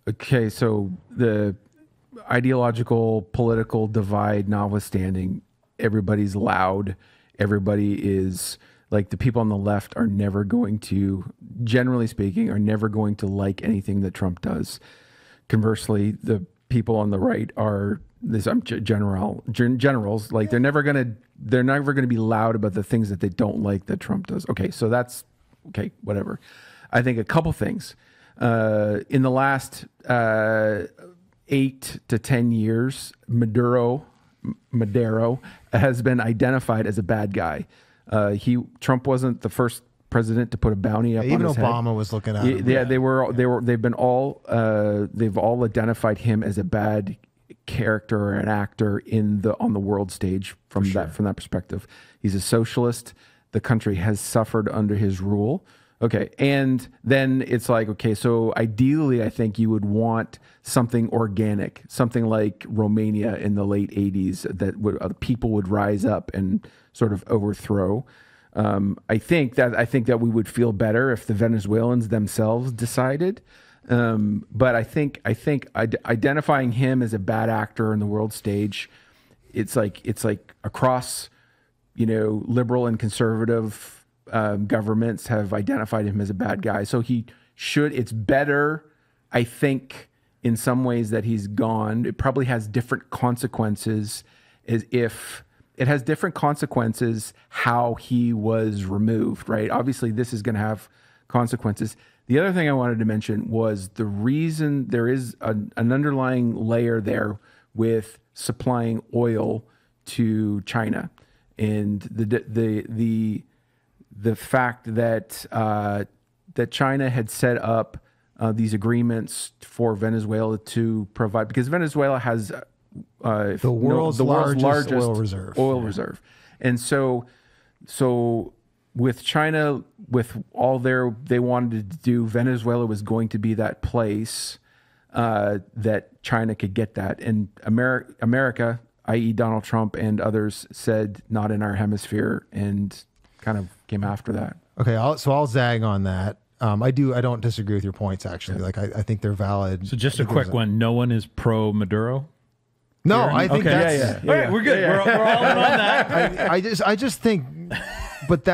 okay, so the ideological, political divide notwithstanding, everybody's loud. Everybody is, like, the people on the left are never going to, generally speaking, are never going to like anything that Trump does. Conversely, the people on the right are generals. Like they're never gonna be loud about the things that they don't like that Trump does. Okay, so that's okay. Whatever. I think a couple things in the last 8 to 10 years, Maduro has been identified as a bad guy. Trump wasn't the first president to put a bounty up on his head. Even Obama was looking at him. Yeah, they've all identified him as a bad character or an actor on the world stage from that perspective. He's a socialist. The country has suffered under his rule. Okay, and then it's like, okay, so ideally, I think you would want something organic, something like Romania in the late 80s that people would rise up and sort of overthrow. I think that we would feel better if the Venezuelans themselves decided. But I think identifying him as a bad actor in the world stage, it's like across, liberal and conservative governments have identified him as a bad guy. So it's better, I think, in some ways that he's gone. It probably has different consequences it has different consequences how he was removed, right? Obviously, this is going to have consequences. The other thing I wanted to mention was the reason there is an underlying layer there with supplying oil to China, and the fact that that China had set up these agreements for Venezuela to provide, because Venezuela has the world's largest oil reserve. And so with China, with all they wanted to do, Venezuela was going to be that place that China could get that. And America, i.e. Donald Trump and others, said not in our hemisphere and kind of came after that. Okay, I'll zag on that. I don't disagree with your points, actually. Like I think they're valid. So just a quick one. No one is pro Maduro? No, I think that's... All right, we're good. We're all in on that. I just think, but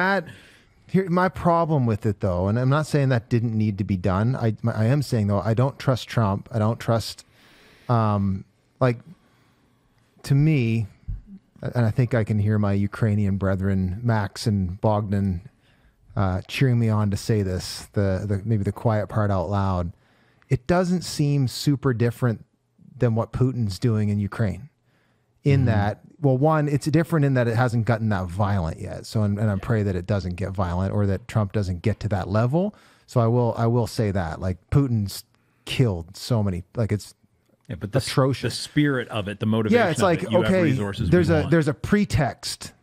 my problem with it, though, and I'm not saying that didn't need to be done. I am saying, though, I don't trust Trump. I don't trust, to me, and I think I can hear my Ukrainian brethren, Max and Bogdan, cheering me on to say this, maybe the quiet part out loud. It doesn't seem super different than what Putin's doing in Ukraine. In that, well, one, it's different in that it hasn't gotten that violent yet. So, and I pray that it doesn't get violent or that Trump doesn't get to that level. So I will say that, like, Putin's killed so many, like, it's but atrocious. The spirit of it, the motivation. Yeah, it's like, okay, there's a pretext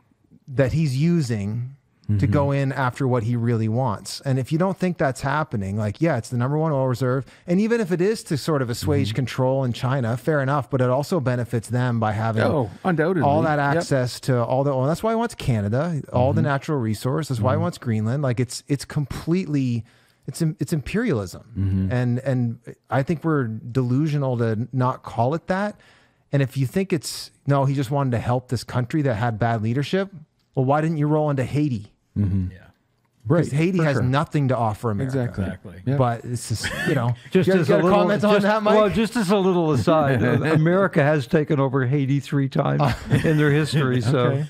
that he's using to go in after what he really wants. And if you don't think that's happening, like, yeah, it's the number one oil reserve. And even if it is to sort of assuage control in China, fair enough, but it also benefits them by having undoubtedly all that access to all the oil. That's why he wants Canada, all the natural resource. That's why he wants Greenland. Like it's completely, it's imperialism. And I think we're delusional to not call it that. And if you think no, he just wanted to help this country that had bad leadership, well, why didn't you roll into Haiti? Yeah. Right. Haiti has nothing to offer America. Exactly. Yep. But it's just, just as a comment on that, Mike? Well, just as a little aside, America has taken over Haiti 3 times in their history. So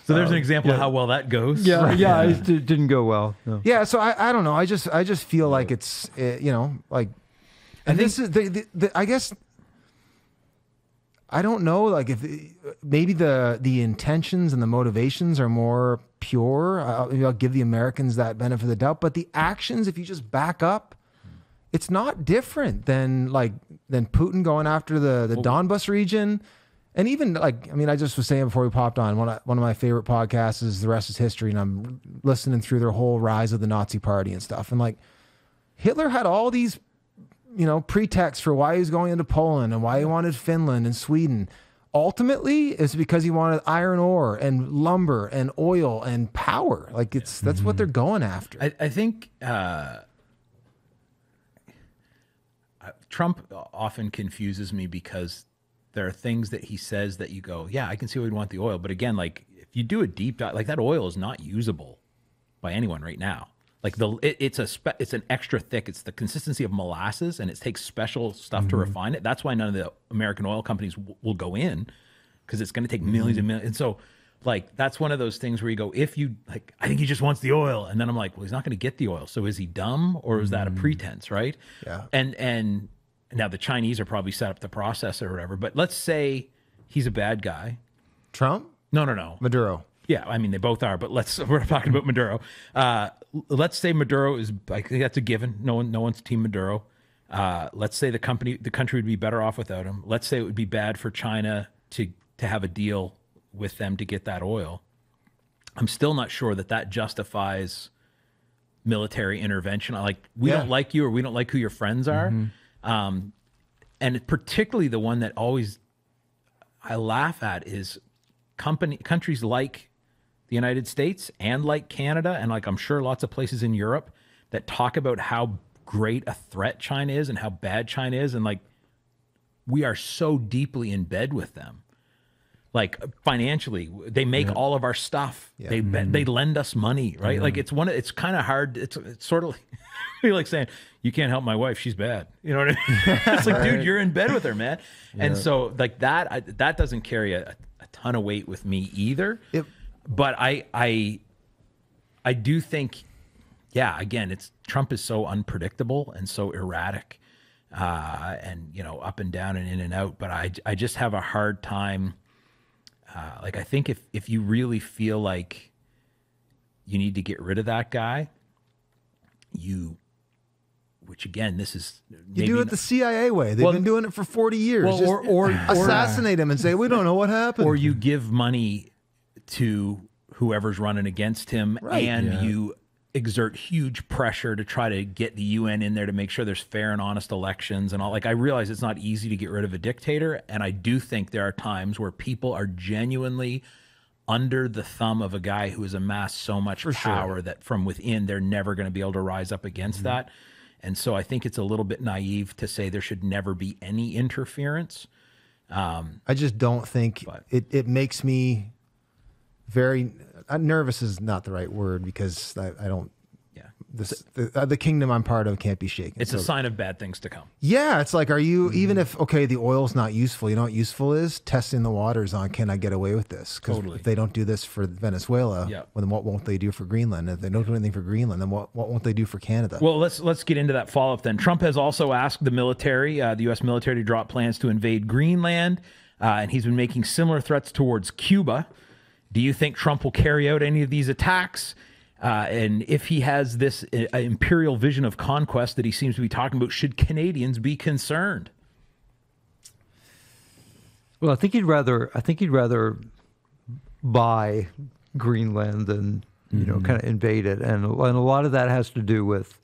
there's an example of how well that goes. Yeah, it didn't go well. No. Yeah, so I don't know. I just feel like it's, like, and this is I guess I don't know, like if maybe the intentions and the motivations are more pure. I'll give the Americans that benefit of the doubt, but the actions, if you just back up, it's not different than Putin going after the Donbas region. And even I just was saying before we popped on, one of my favorite podcasts is The Rest is History, and I'm listening through their whole rise of the Nazi Party and stuff. And Hitler had all these pretext for why he was going into Poland and why he wanted Finland and Sweden. Ultimately, it's because he wanted iron ore and lumber and oil and power. That's what they're going after. I think Trump often confuses me because there are things that he says that you go, yeah, I can see why he'd want the oil. But again, if you do a deep dive, that oil is not usable by anyone right now. It's an extra thick. It's the consistency of molasses, and it takes special stuff to refine it. That's why none of the American oil companies will go in, because it's going to take millions and millions. And so, that's one of those things where you go, if you I think he just wants the oil, and then I'm like, well, he's not going to get the oil. So is he dumb, or is that a pretense, right? Yeah. And now the Chinese are probably set up the process or whatever. But let's say he's a bad guy. Trump? No. Maduro. Yeah, I mean, they both are, but we're talking about Maduro. Let's say Maduro is, I think that's a given. No one's team Maduro. Let's say the country would be better off without him. Let's say it would be bad for China to have a deal with them to get that oil. I'm still not sure that justifies military intervention. We don't like you, or we don't like who your friends are. And particularly the one that always I laugh at is countries like the United States and like Canada, and I'm sure lots of places in Europe, that talk about how great a threat China is and how bad China is. And we are so deeply in bed with them. Financially, they make all of our stuff. Yeah. They lend us money, right? It's kind of hard. It's sort of like saying, you can't help my wife, she's bad. You know what I mean? It's dude, you're in bed with her, man. Yeah. And so that doesn't carry a ton of weight with me either. But I do think, again, Trump is so unpredictable and so erratic, and up and down and in and out. But I just have a hard time. I think if you really feel like you need to get rid of that guy, which again, this is you do it the CIA way. They've been doing it for 40 years. Well, or assassinate him and say we don't know what happened. Or you give money to whoever's running against him, and you exert huge pressure to try to get the UN in there to make sure there's fair and honest elections and all. I realize it's not easy to get rid of a dictator, and I do think there are times where people are genuinely under the thumb of a guy who has amassed so much power that from within they're never going to be able to rise up against that. And so I think it's a little bit naive to say there should never be any interference. I just don't think it makes me very nervous is not the right word, because I don't. Yeah, the kingdom I'm part of can't be shaken. It's a sign of bad things to come. Yeah, it's are you even if the oil's not useful? You know what useful is? Testing the waters on, can I get away with this? Because if they don't do this for Venezuela, well, then what won't they do for Greenland? If they don't do anything for Greenland, then what won't they do for Canada? Well, let's get into that follow-up then. Trump has also asked the military, the U.S. military, to drop plans to invade Greenland, and he's been making similar threats towards Cuba. Do you think Trump will carry out any of these attacks? And if he has this imperial vision of conquest that he seems to be talking about, should Canadians be concerned? Well, I think he'd rather buy Greenland than kind of invade it, and a lot of that has to do with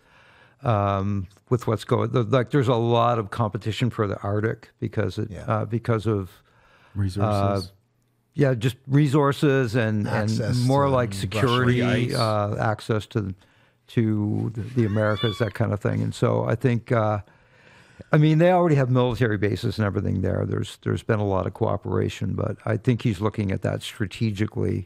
what's going. There's a lot of competition for the Arctic because of resources. Just resources and more like security, access to the Americas, that kind of thing. And so I think, they already have military bases and everything there. There's been a lot of cooperation, but I think he's looking at that strategically,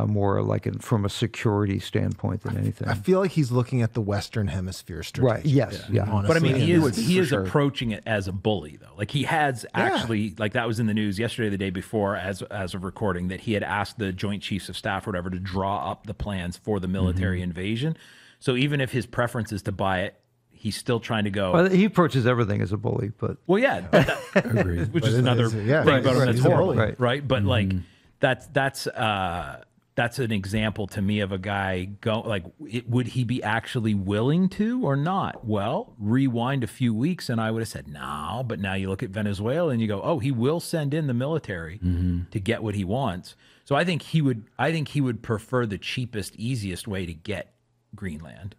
more from a security standpoint than anything. I feel like he's looking at the Western Hemisphere strategically. Right. Yes. Yeah. But Honestly. he is approaching it as a bully, though. He has actually, that was in the news yesterday, or the day before, as of recording, that he had asked the Joint Chiefs of Staff or whatever to draw up the plans for the military invasion. So even if his preference is to buy it, he's still trying to go. Well, he approaches everything as a bully, but Well, yeah, Agreed. which is another thing about him that's he's a horrible, bully. right? But like that's an example to me of a guy would he be actually willing to or not? Well, rewind a few weeks and I would have said no, but now you look at Venezuela and you go, oh, he will send in the military to get what he wants. So I think he would prefer the cheapest, easiest way to get Greenland.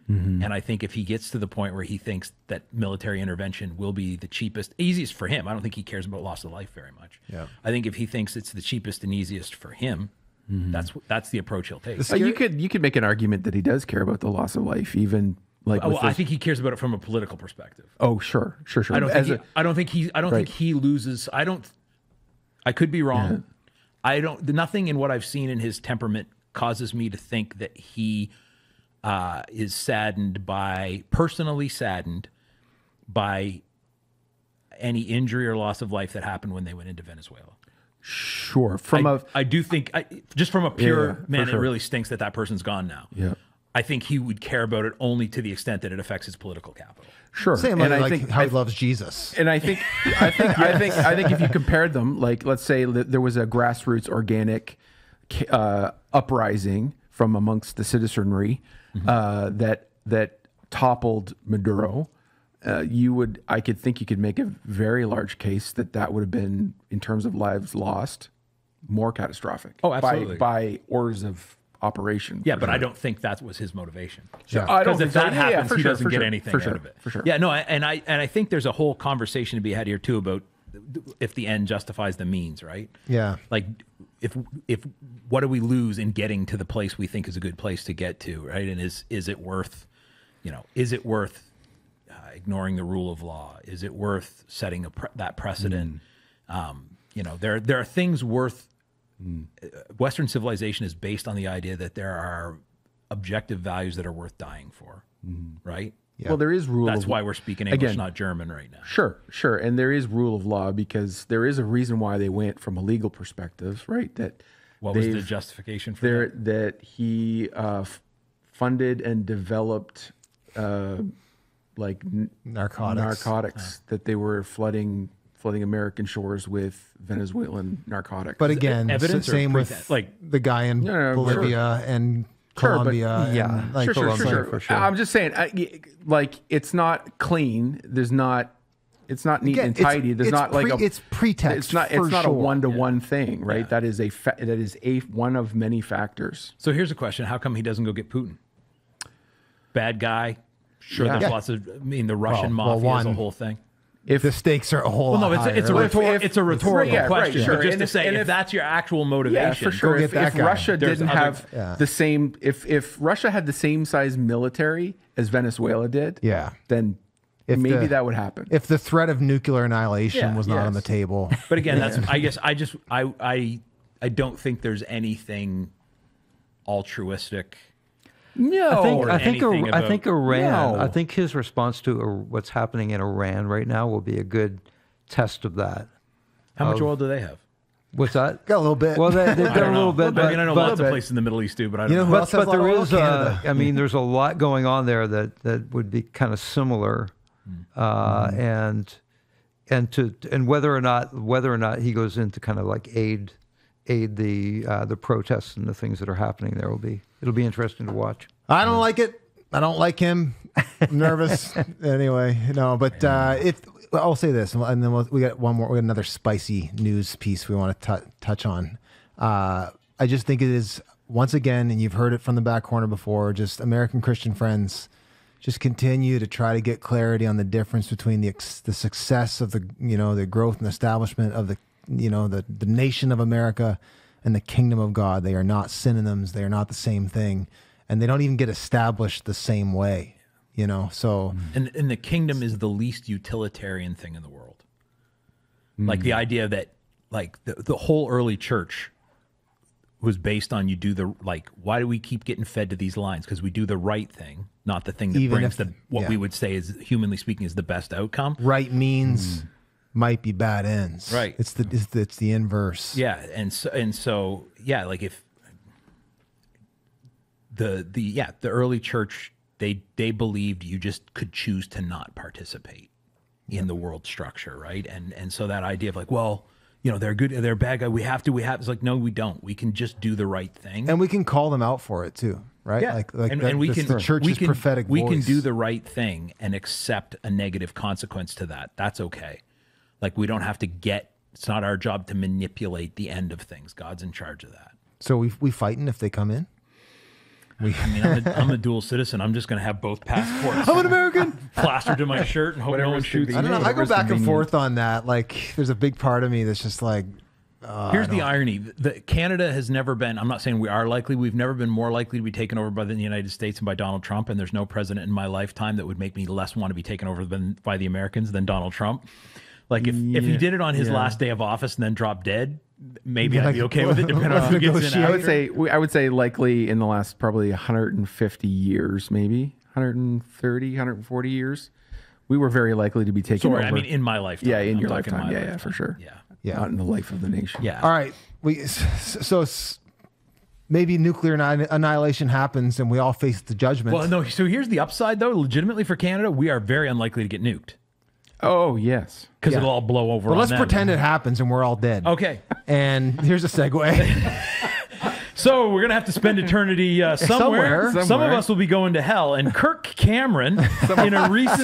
And I think if he gets to the point where he thinks that military intervention will be the cheapest, easiest for him, I don't think he cares about loss of life very much. Yeah. I think if he thinks it's the cheapest and easiest for him, that's the approach he'll take. You could make an argument that he does care about the loss of life, even like. Well, I think he cares about it from a political perspective. Oh, sure. I don't think he loses. I could be wrong. Yeah. Nothing in what I've seen in his temperament causes me to think that he is personally saddened by any injury or loss of life that happened when they went into Venezuela. Sure. I do think, just from a pure man, sure. it really stinks that person's gone now. Yeah. I think he would care about it only to the extent that it affects his political capital. Sure. Same and like, I think how he loves Jesus. And I think if you compared them, like let's say that there was a grassroots organic uprising from amongst the citizenry that toppled Maduro. I could think you could make a very large case that would have been, in terms of lives lost, more catastrophic. Oh, absolutely. By orders of operation. Yeah, but I don't think that was his motivation. Yeah. Because if that happens, he doesn't get anything out of it. For sure. Yeah, no, and I think there's a whole conversation to be had here too about if the end justifies the means, right? Yeah. Like if what do we lose in getting to the place we think is a good place to get to, right? And is it worth, ignoring the rule of law? Is it worth setting that precedent? There are things worth. Western civilization is based on the idea that there are objective values that are worth dying for, right? Yeah. Well, there is rule. That's why we're speaking English, not German, right now. Sure, and there is rule of law because there is a reason why they went from a legal perspective, right? What was the justification for that he funded and developed narcotics that they were flooding American shores with Venezuelan narcotics. But again, evidence same with the guy in Bolivia and Colombia. Sure. I'm just saying, it's not clean. It's not neat and tidy. It's pretext. It's not a one-to-one thing, right? Yeah. That is one of many factors. So here's a question: how come he doesn't go get Putin? Bad guy. Sure, there's lots of. The Russian mafia is a whole thing. If the stakes are a whole lot higher. It's a rhetorical question. Sure. But just to say, if that's your actual motivation, for sure. If Russia didn't have the same, if Russia had the same size military as Venezuela did, then maybe that would happen. If the threat of nuclear annihilation was not on the table. But again, that's I don't think there's anything altruistic. No, I think Iran. No. I think his response to what's happening in Iran right now will be a good test of that. How much oil do they have? What's that? Got a little bit. Well, they've got a little bit. I know lots of places in the Middle East do, but I don't know. But there is. There's a lot going on there that would be kind of similar, and whether or not he goes into kind of like aid the protests and the things that are happening there it'll be interesting to watch. I don't like it. I don't like him. I'm nervous. Anyway, but I'll say this, and then we got one more. We got another spicy news piece we want to touch on. I just think it is, once again, and you've heard it from the back corner before, just American Christian friends just continue to try to get clarity on the difference between the success of the growth and establishment of the nation of America and the kingdom of God. They are not synonyms. They are not the same thing. And they don't even get established the same way, so. And the kingdom is the least utilitarian thing in the world. Like the idea that the whole early church was based on why do we keep getting fed to these lines? Because we do the right thing, not the thing that even brings we would say is, humanly speaking, is the best outcome. Right means might be bad ends. Right. It's the inverse. Yeah. And so if the early church they believed you just could choose to not participate in the world structure, right? And so that idea of like, well, you know, they're good, they're bad guy. We have. It's like, no, we don't. We can just do the right thing, and we can call them out for it too, right? Yeah, and we can the church's prophetic voice. We can do the right thing and accept a negative consequence to that. That's okay. Like we don't have to get. It's not our job to manipulate the end of things. God's in charge of that. So we fighting if they come in. I'm a dual citizen. I'm just going to have both passports. I'm an American. Plastered to my shirt and hope no one shoots. I don't know. I go back and forth on that. Like, there's a big part of me that's just like. Here's the irony: Canada has never been. I'm not saying we are likely. We've never been more likely to be taken over by the United States and by Donald Trump. And there's no president in my lifetime that would make me less want to be taken over by the Americans than Donald Trump. Like if he did it on his last day of office and then dropped dead, maybe I'd be okay with it. Depending on who gets in. I would say likely in the last probably 150 years, maybe 130, 140 years, we were very likely to be taken over. I mean, in my lifetime. Yeah, in your lifetime. Yeah, for sure. Yeah. Not in the life of the nation. Yeah. All right. So maybe nuclear annihilation happens and we all face the judgment. Well, no. So here's the upside, though. Legitimately for Canada, we are very unlikely to get nuked. Oh, yes. Because it'll all blow over. Well, on let's them. pretend it happens and we're all dead. Okay. And here's a segue. So we're going to have to spend eternity somewhere. Some of us will be going to hell. And Kirk Cameron, in a recent...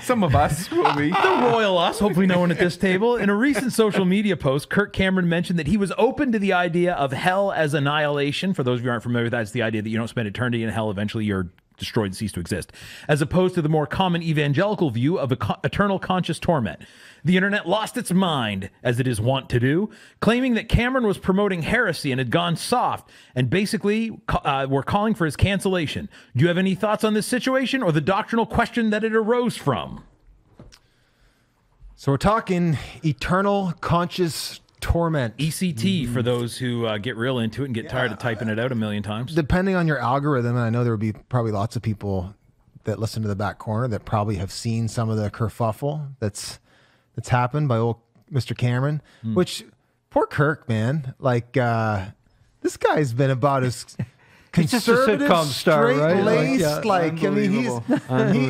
Some of us will be. The royal us, hopefully no one at this table. In a recent social media post, Kirk Cameron mentioned that he was open to the idea of hell as annihilation. For those of you who aren't familiar with that, it's the idea that you don't spend eternity in hell. Eventually you're destroyed and cease to exist, as opposed to the more common evangelical view of eternal conscious torment. The internet lost its mind, as it is wont to do, claiming that Cameron was promoting heresy and had gone soft, and basically were calling for his cancellation. Do you have any thoughts on this situation or the doctrinal question that it arose from? So we're talking eternal conscious torment. ECT, for those who get real into it and get tired of typing it out a million times. Depending on your algorithm, and I know there would be probably lots of people that listen to the back corner that probably have seen some of the kerfuffle that's happened by old Mr. Cameron, which poor Kirk, man, like this guy's been about as conservative, just a sitcom star, right? Like, I mean,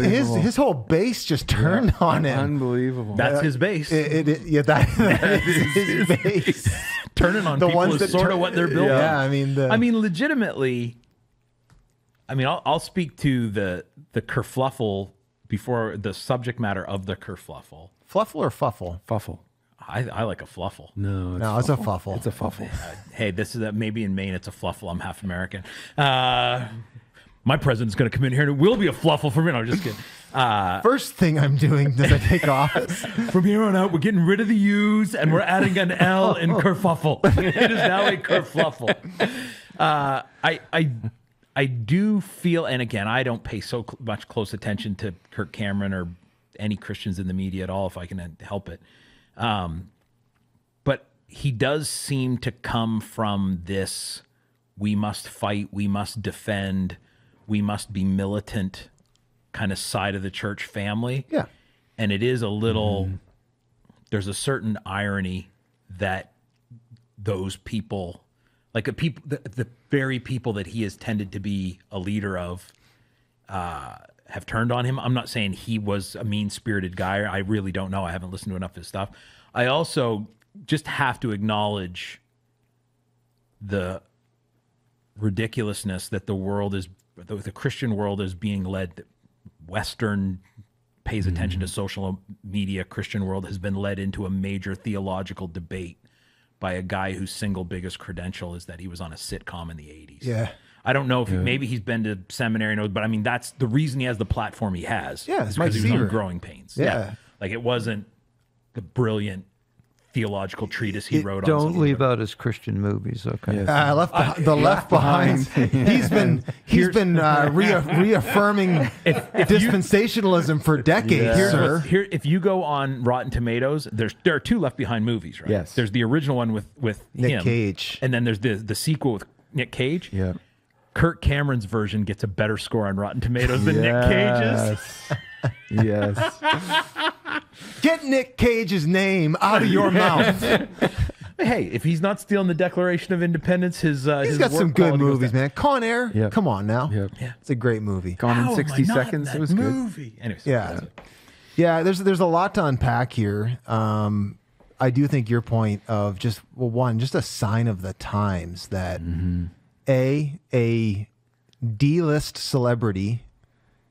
his whole base just turned on him. Unbelievable. That's his base. That is his base. Turning on the people is sort of what they're built on. Yeah, I mean, legitimately. I mean, I'll speak to the kerfluffle before the subject matter of the kerfluffle. Fluffle or fuffle? Fuffle. I like a fluffle. No, it's a fuffle. It's a fuffle. Hey, this is maybe in Maine it's a fluffle. I'm half American. My president's going to come in here and it will be a fluffle for me. No, I'm just kidding. First thing I'm doing as I take office. From here on out, we're getting rid of the U's and we're adding an L in kerfuffle. It is now a kerfluffle. I do feel, and again, I don't pay so much close attention to Kirk Cameron or any Christians in the media at all if I can help it. But he does seem to come from this, we must fight, we must defend, we must be militant kind of side of the church family. Yeah. And it is a little, there's a certain irony that those people, like the very people that he has tended to be a leader of, have turned on him. I'm not saying he was a mean-spirited guy. I really don't know. I haven't listened to enough of his stuff. I also just have to acknowledge the ridiculousness that the Christian world is being led. Western pays attention to social media. Christian world has been led into a major theological debate by a guy whose single biggest credential is that he was on a sitcom in the 80s. Yeah. I don't know if maybe he's been to seminary, but I mean, that's the reason he has the platform he has. Yeah, it's because he was on Growing Pains. Yeah. Like it wasn't the brilliant theological treatise he wrote on. Don't leave out his Christian movies, okay? Left Behind. He's been reaffirming dispensationalism for decades, sir. Here, if you go on Rotten Tomatoes, there are two Left Behind movies, right? Yes. There's the original one with Nick him, Cage, and then there's the sequel with Nick Cage. Yeah. Kirk Cameron's version gets a better score on Rotten Tomatoes than Nick Cage's. Yes. Get Nick Cage's name out of your mouth. Hey, if he's not stealing the Declaration of Independence, he's got some good movies, man. Con Air, come on now. Yeah. It's a great movie. Gone in 60 seconds. It was movie. Good. Anyways, Yeah. There's a lot to unpack here. I do think your point of just a sign of the times that a D-list celebrity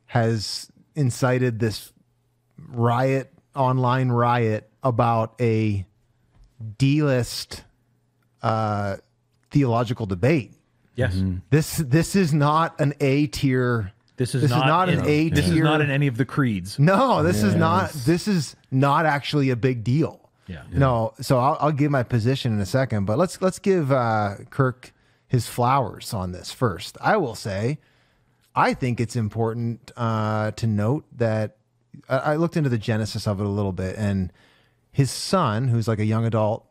has incited this online riot about a D-list theological debate. Yes. This is not an A tier. This is not an A tier. This is not in any of the creeds. No, this is not. This is not actually a big deal. Yeah. No. So I'll give my position in a second, but let's give Kirk his flowers on this first. I will say, I think it's important to note that I looked into the genesis of it a little bit, and his son, who's like a young adult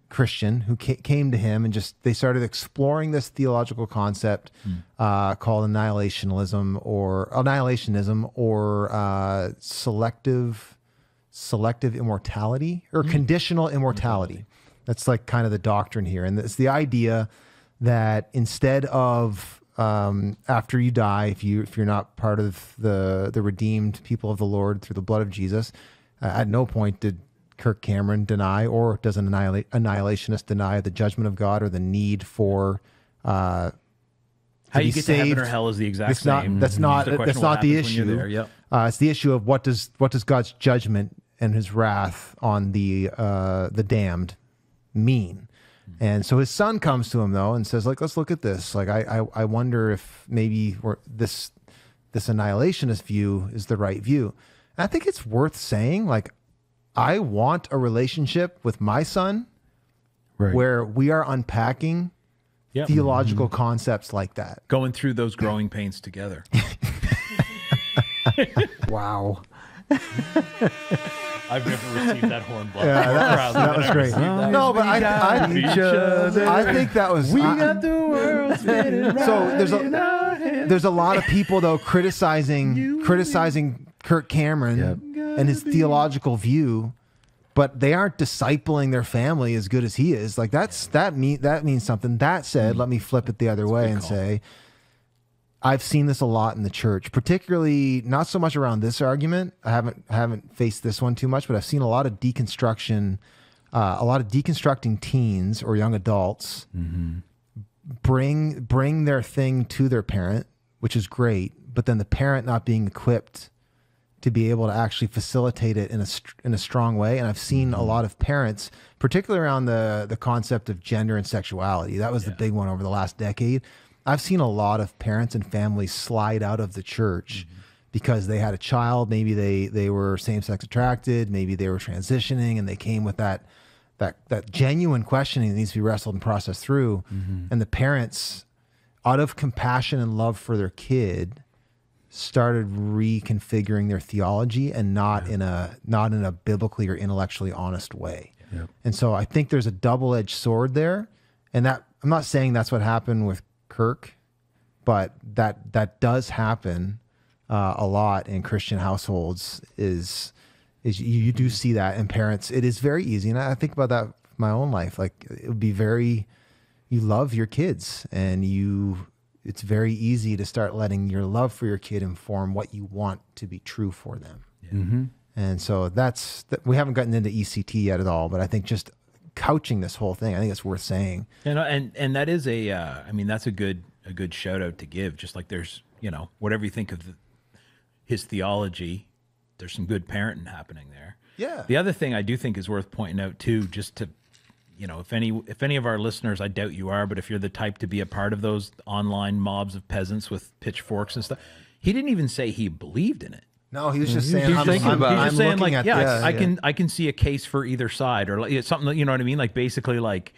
Christian, who came to him and they started exploring this theological concept called annihilationism or selective immortality or conditional immortality. That's like kind of the doctrine here, and it's the idea that instead of after you die, if you're not part of the redeemed people of the Lord through the blood of Jesus, at no point did Kirk Cameron deny, or does an annihilationist deny, the judgment of God or the need for how you get to heaven or hell is the exact same. That's not the issue. There. Yep. It's the issue of what does God's judgment and His wrath on the damned mean. And so his son comes to him though and says, like, let's look at this. Like, I wonder if maybe this annihilationist view is the right view. And I think it's worth saying, like, I want a relationship with my son where we are unpacking theological concepts like that. Going through those growing pains together. Wow. I've never received that horn blow. Yeah, that was great. No, but I think that was. We got the world spinning right. So there's a lot of people though criticizing Kirk Cameron and his theological view, but they aren't discipling their family as good as he is. Like that means something. That said, let me flip it the other way and say, I've seen this a lot in the church, particularly not so much around this argument. I haven't faced this one too much, but I've seen a lot of deconstruction, a lot of deconstructing teens or young adults bring their thing to their parent, which is great, but then the parent not being equipped to be able to actually facilitate it in a strong way. And I've seen a lot of parents, particularly around the concept of gender and sexuality. That was the big one over the last decade. I've seen a lot of parents and families slide out of the church because they had a child. Maybe they were same-sex attracted. Maybe they were transitioning, and they came with that genuine questioning that needs to be wrestled and processed through. And the parents, out of compassion and love for their kid, started reconfiguring their theology, and not in a biblically or intellectually honest way. And so I think there's a double-edged sword there, and that I'm not saying that's what happened with Kirk, but that does happen a lot in Christian households. Is you do see that in parents. It is very easy, and I think about that in my own life. Like, it would be you love your kids, and it's very easy to start letting your love for your kid inform what you want to be true for them. And so we haven't gotten into ECT yet at all, but I think just couching this whole thing, I think it's worth saying. And that is that's a good shout out to give. Just like there's, whatever you think of his theology, there's some good parenting happening there. Yeah. The other thing I do think is worth pointing out too, just to, if any of our listeners, I doubt you are, but if you're the type to be a part of those online mobs of peasants with pitchforks and stuff, he didn't even say he believed in it. No, he was just saying, I can see a case for either side, or like something, you know what I mean? Like, basically, like,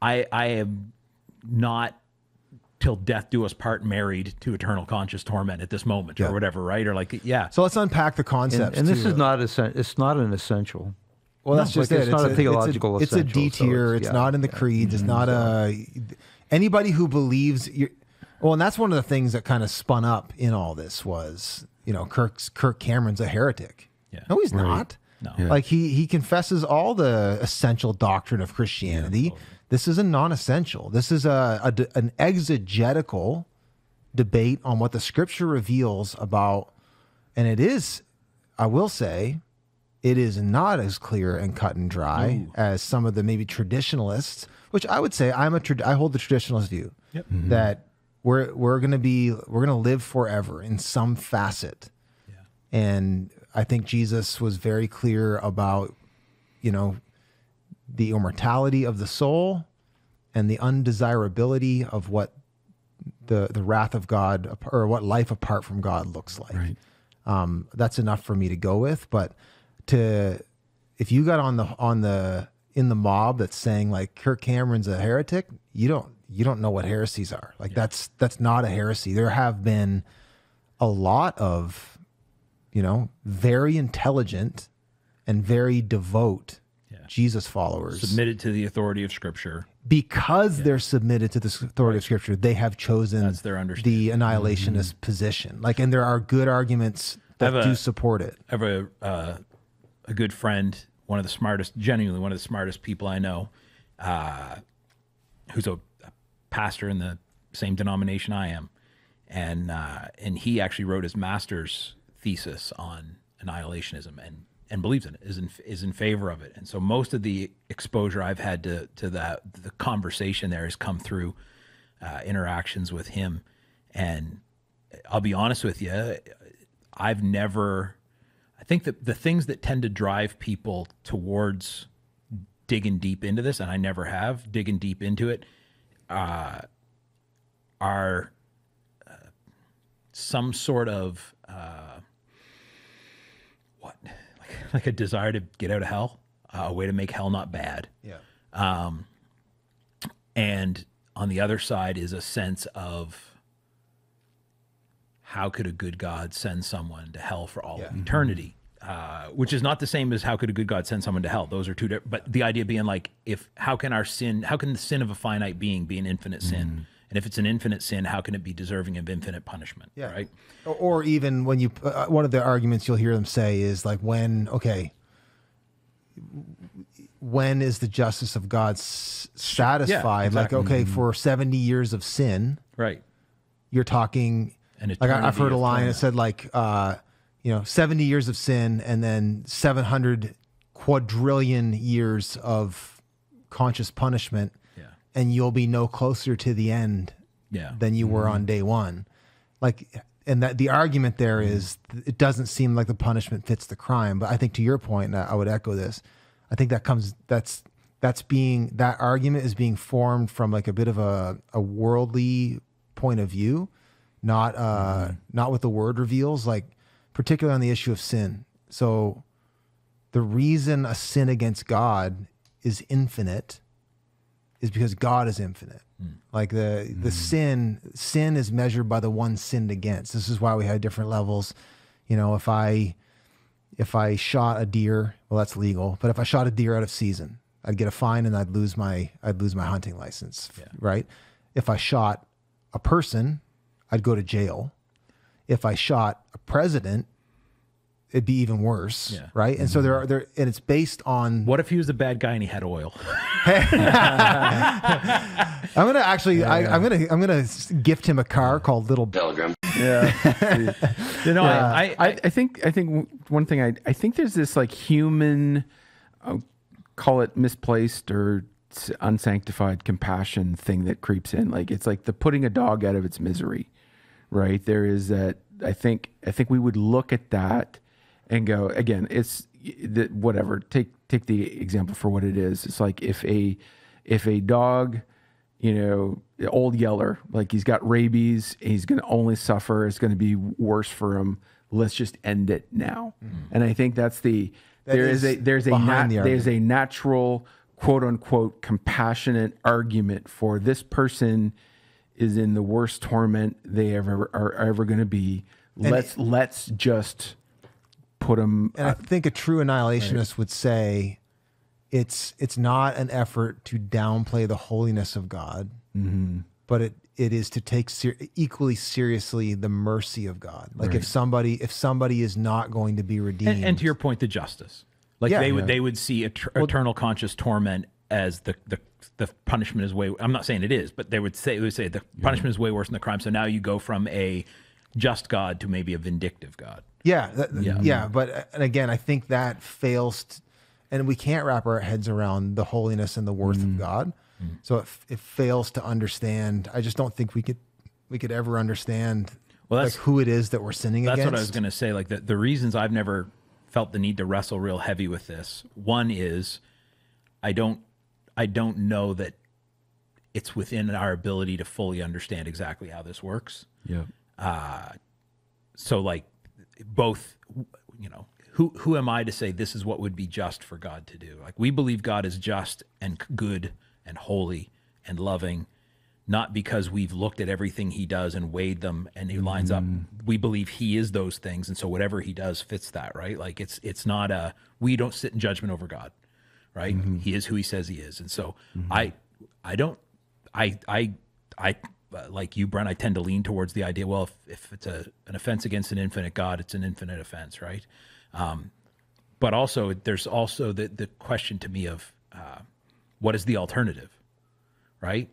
I am not till death do us part married to eternal conscious torment at this moment, or whatever, right? Or like, So let's unpack the concepts. And this is not it's not an essential. Well, that's just it. It's not a theological it's essential. It's a D tier. It's not in the creeds. It's not anybody who believes and that's one of the things that kind of spun up in all this was, Kirk Cameron's a heretic. No, he's not. No. Yeah. Like he confesses all the essential doctrine of Christianity. This is a non-essential. This is an exegetical debate on what the scripture reveals about, and it is, I will say, it is not as clear and cut and dry as some of the maybe traditionalists, which I would say I hold the traditionalist view that we're going to live forever in some facet. Yeah. And I think Jesus was very clear about, the immortality of the soul and the undesirability of what the wrath of God or what life apart from God looks like. Right. That's enough for me to go with. But if you got in the mob that's saying like Kirk Cameron's a heretic, you don't know what heresies are. Like that's not a heresy. There have been a lot of, very intelligent and very devout Jesus followers Submitted to the authority of Scripture. Because they're submitted to the authority of Scripture, they have chosen That's their understanding. the annihilationist position. Like, and there are good arguments that do support it. I have a good friend, genuinely one of the smartest people I know, who's a pastor in the same denomination I am, and he actually wrote his master's thesis on annihilationism and believes in it, is in favor of it. And so most of the exposure I've had to the conversation there has come through interactions with him. And I'll be honest with you, I think that the things that tend to drive people towards digging deep into this, and I never have, digging deep into it, are some sort of, like a desire to get out of hell, a way to make hell not bad. Yeah. And on the other side is a sense of how could a good God send someone to hell for all of eternity? Which is not the same as how could a good God send someone to hell. Those are two different, but the idea being like, how can the sin of a finite being be an infinite sin? And if it's an infinite sin, how can it be deserving of infinite punishment? Yeah. Right. Or even when you, one of the arguments you'll hear them say is like, when is the justice of God satisfied? Yeah, exactly. Like, okay, for 70 years of sin, right? You're talking, like I've heard a line that said like, 70 years of sin and then 700 quadrillion years of conscious punishment. And you'll be no closer to the end than you were on day one. Like, and that the argument there is it doesn't seem like the punishment fits the crime. But I think to your point, and I would echo this, I think that argument is being formed from like a bit of a worldly point of view, not what the word reveals, like particularly on the issue of sin. So the reason a sin against God is infinite is because God is infinite. Like the sin is measured by the one sinned against. This is why we had different levels. If I shot a deer, well, that's legal. But if I shot a deer out of season, I'd get a fine and I'd lose my hunting license. Right. If I shot a person, I'd go to jail. If I shot a president, it'd be even worse, right? And so and it's based on. What if he was a bad guy and he had oil? I'm gonna gift him a car called Little Pilgrim. Yeah. I think one thing I think there's this like human, call it misplaced or unsanctified compassion thing that creeps in. Like it's like the putting a dog out of its misery, right? There is that. I think we would look at that and go, again, it's whatever. Take the example for what it is. It's like if a dog, old Yeller, like he's got rabies, he's going to only suffer. It's going to be worse for him. Let's just end it now. And I think there's a natural quote unquote compassionate argument for this person is in the worst torment they are ever going to be. Let's just put them. And I think a true annihilationist would say it's not an effort to downplay the holiness of God, but it is to take equally seriously the mercy of God. Like if somebody is not going to be redeemed, and to your point, the justice. Like Yeah. they would see eternal conscious torment as the punishment is way. I'm not saying it is, but they would say the punishment is way worse than the crime. So now you go from a just God to maybe a vindictive God. Yeah. But and again, I think that fails, and we can't wrap our heads around the holiness and the worth of God. So it fails to understand. I just don't think we could ever understand like who it is that we're sinning against. That's what I was going to say. Like the reasons I've never felt the need to wrestle real heavy with this. One is I don't know that it's within our ability to fully understand exactly how this works. Yeah. So like both, who am I to say this is what would be just for God to do? Like we believe God is just and good and holy and loving, not because we've looked at everything he does and weighed them and he lines up. We believe he is those things. And so whatever he does fits that, right? Like it's not we don't sit in judgment over God, right? He is who he says he is. And so I like you, Brent, I tend to lean towards the idea, well, if it's an offense against an infinite God, it's an infinite offense, right? But also there's also the question to me of what is the alternative, right?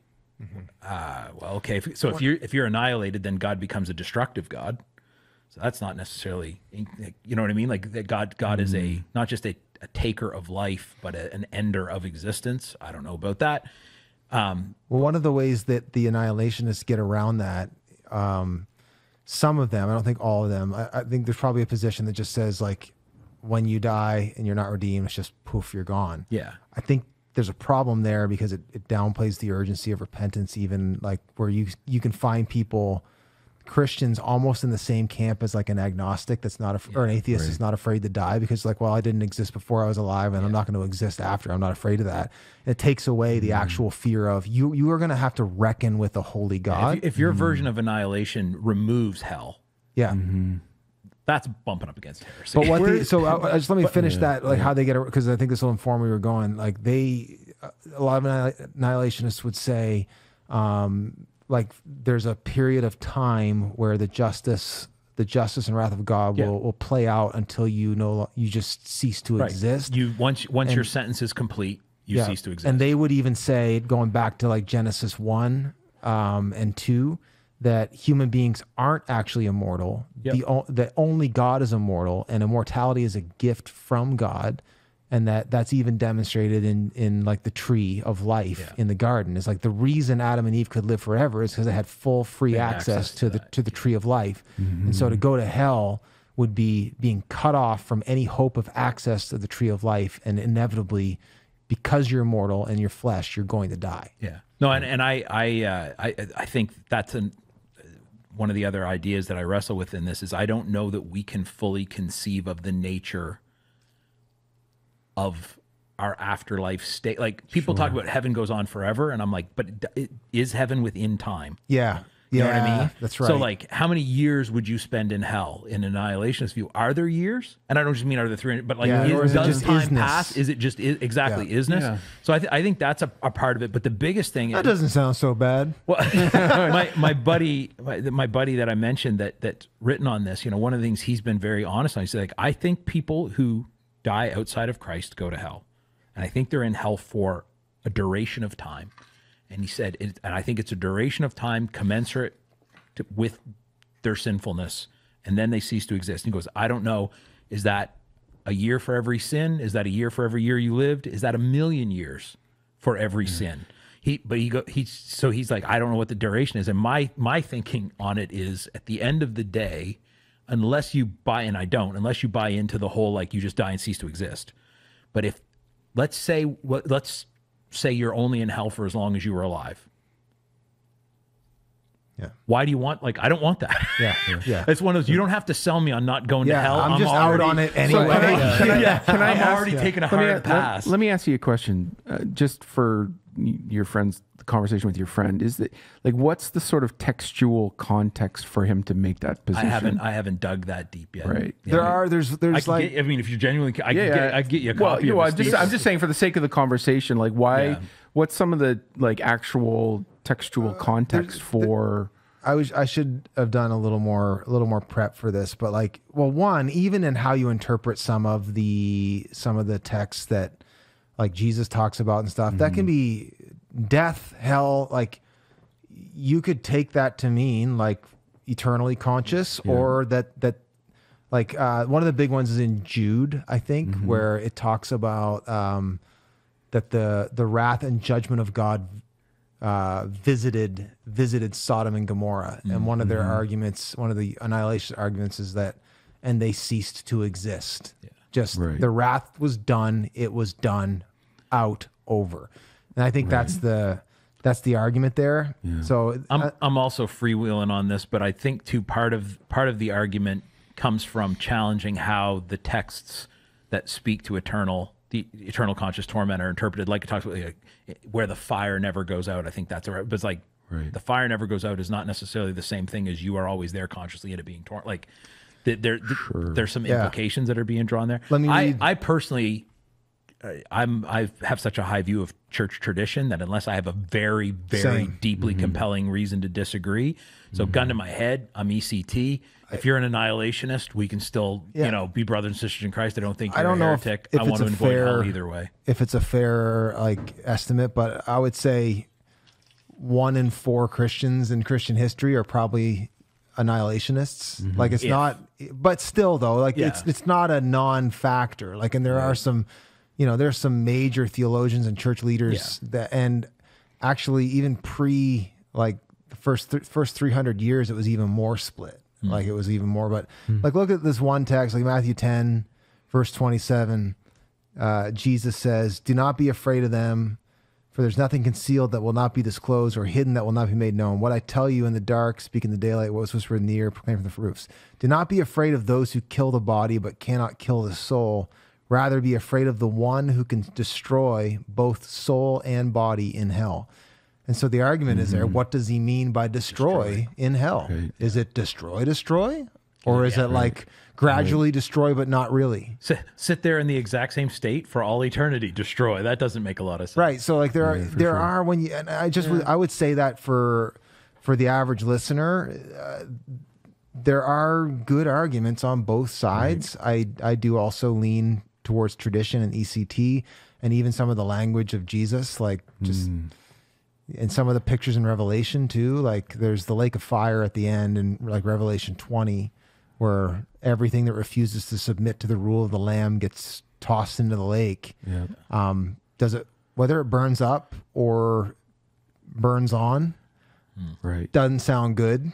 Well, okay. If you're annihilated, then God becomes a destructive God. So that's not necessarily, you know what I mean? Like that God is not just a taker of life, but an ender of existence. I don't know about that. Well, one of the ways that the annihilationists get around that, some of them, I don't think all of them, I think there's probably a position that just says like, when you die and you're not redeemed, it's just poof, you're gone. Yeah. I think there's a problem there because it downplays the urgency of repentance, even like where you can find people, Christians almost in the same camp as like an agnostic that's not, or an atheist is not afraid to die because like, well, I didn't exist before I was alive and I'm not going to exist after. I'm not afraid of that. It takes away the actual fear of you are going to have to reckon with a holy God. If your version of annihilation removes hell, that's bumping up against heresy. But just let me finish that, like how they get it, because I think this will inform where you're going. Like a lot of annihilationists would say, like there's a period of time where the justice and wrath of God will play out until you just cease to exist. Once your sentence is complete, you cease to exist. And they would even say, going back to like Genesis 1 and 2, that human beings aren't actually immortal. That only God is immortal, and immortality is a gift from God, and that's even demonstrated in like the tree of life in the garden. It's like the reason Adam and Eve could live forever is because they had full free access to the tree of life. And so to go to hell would be being cut off from any hope of access to the tree of life, and inevitably, because you're immortal and your flesh, you're going to die. Yeah. No, and I think that's one of the other ideas that I wrestle with in this is I don't know that we can fully conceive of the nature of our afterlife state. Like people talk about heaven goes on forever, and I'm like, but is heaven within time? Yeah. You know what I mean? That's right. So like, how many years would you spend in hell in an annihilationist view? Are there years? And I don't just mean are there 300, but like, does time pass? Is it just isness? Yeah. So I think that's a part of it. But the biggest thing that doesn't sound so bad. Well, my buddy that I mentioned that's written on this, one of the things he's been very honest on, he's like, I think people who die outside of Christ go to hell. And I think they're in hell for a duration of time. And he said, and I think it's a duration of time commensurate with their sinfulness, and then they cease to exist. And he goes, I don't know, is that a year for every sin? Is that a year for every year you lived? Is that 1,000,000 years for every sin? So he's like, I don't know what the duration is. And my thinking on it is, at the end of the day, unless you buy into the whole like you just die and cease to exist. But if let's say you're only in hell for as long as you were alive. Yeah. Why do you want, like, I don't want that. Yeah. It's one of those, you don't have to sell me on not going to hell. I'm just already out on it anyway. I'm already taking a hard pass. Let me ask you a question, just for your friend's conversation with your friend. Is that like, what's the sort of textual context for him to make that position? I haven't dug that deep yet. Right. Yeah. There's like, if you're genuinely, I get you a copy of it. I'm just saying for the sake of the conversation, like why, what's some of the like actual textual context for I should have done a little more prep for this, but like, well, one, even in how you interpret some of the texts that like Jesus talks about and stuff, that can be death, hell. Like, you could take that to mean like eternally conscious, or that like one of the big ones is in Jude, I think, where it talks about that the wrath and judgment of God visited Sodom and Gomorrah, and one of their arguments, one of the annihilation arguments, is that and they ceased to exist. Just the wrath was done; it was done, out, over, and I think that's the argument there. So I'm also freewheeling on this, but I think too part of the argument comes from challenging how the texts that speak to the eternal conscious torment are interpreted. Like it talks about like, where the fire never goes out. I think that's right. But it's like the fire never goes out is not necessarily the same thing as you are always there consciously in it being torn. Like there's some implications that are being drawn there. I personally, I have such a high view of church tradition that unless I have a very, very deeply compelling reason to disagree, so gun to my head, I'm ECT. If you're an annihilationist, we can still, be brothers and sisters in Christ. I don't think you're a heretic. I want to avoid hell either way. If it's a fair like estimate, but I would say 1 in 4 Christians in Christian history are probably annihilationists. Like it's not, but still though, like it's not a non-factor. Like, and there are some, there's some major theologians and church leaders that, and actually even pre like the first 300 years, it was even more split. Like it was even more, but like, look at this one text, like Matthew 10, verse 27. Jesus says, "Do not be afraid of them, for there's nothing concealed that will not be disclosed, or hidden that will not be made known. What I tell you in the dark, speak in the daylight, what was whispered in the ear, proclaim from the roofs. Do not be afraid of those who kill the body, but cannot kill the soul. Rather be afraid of the one who can destroy both soul and body in hell." And so the argument is there, what does he mean by destroy in hell? Right. Is it destroy? Or is it like gradually destroy, but not really? Sit there in the exact same state for all eternity, destroy. That doesn't make a lot of sense. Right. So like there are when you, and I would say that for the average listener, there are good arguments on both sides. Right. I do also lean towards tradition and ECT, and even some of the language of Jesus, like just... And some of the pictures in Revelation too, like there's the lake of fire at the end in like Revelation 20, where everything that refuses to submit to the rule of the Lamb gets tossed into the lake. Yeah. Does it, whether it burns up or burns on, doesn't sound good.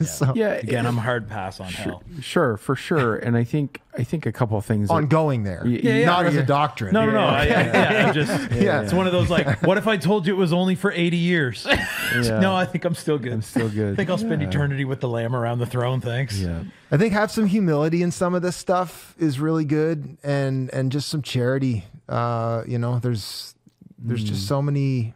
So, again, I'm hard pass on hell. Sure, for sure. And I think a couple of things on going there, not as a doctrine. No. It's one of those like, what if I told you it was only for 80 years? No, I think I'm still good. I think I'll spend eternity with the Lamb around the throne. Thanks. Yeah. I think have some humility in some of this stuff is really good, and just some charity. There's just so many.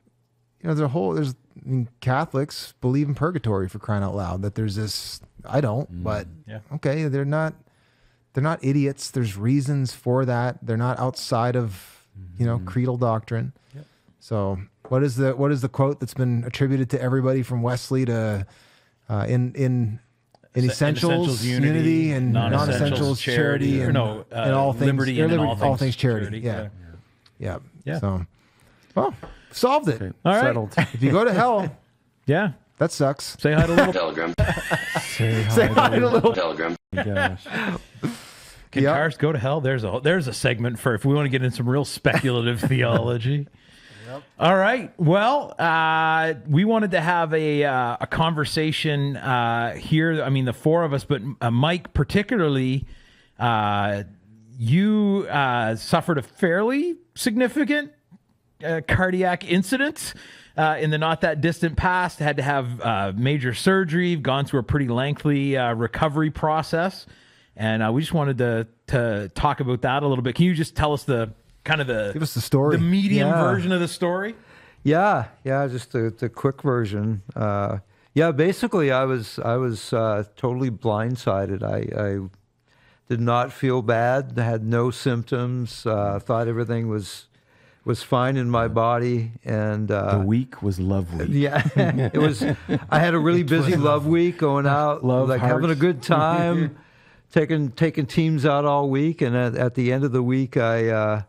I mean, Catholics believe in purgatory, for crying out loud. That there's this, I don't, but okay, they're not idiots. There's reasons for that. They're not outside of creedal doctrine. Yep. So what is the quote that's been attributed to everybody from Wesley to in essentials unity, and non-essentials charity, and all things liberty, and all things charity. Yeah. So, well. Solved it. Okay. All right. Settled. If you go to hell, that sucks. Say hi to little Pilgrim. Say hi to little Pilgrim. Gosh. Guitars go to hell. There's a segment for if we want to get in some real speculative theology. Yep. All right. Well, we wanted to have a conversation here. I mean, the four of us, but Mike particularly, you suffered a fairly significant cardiac incident in the not that distant past. Had to have major surgery, gone through a pretty lengthy recovery process, and we just wanted to talk about that a little bit. Can you just tell us give us the story, the medium version of the story? Just the quick version. Basically I was totally blindsided. I did not feel bad, had no symptoms, thought everything was was fine in my body, and The week was love week. yeah, it was. I had a really busy love week, going out, Love like having a hearts. good time, taking teams out all week, and at the end of the week, I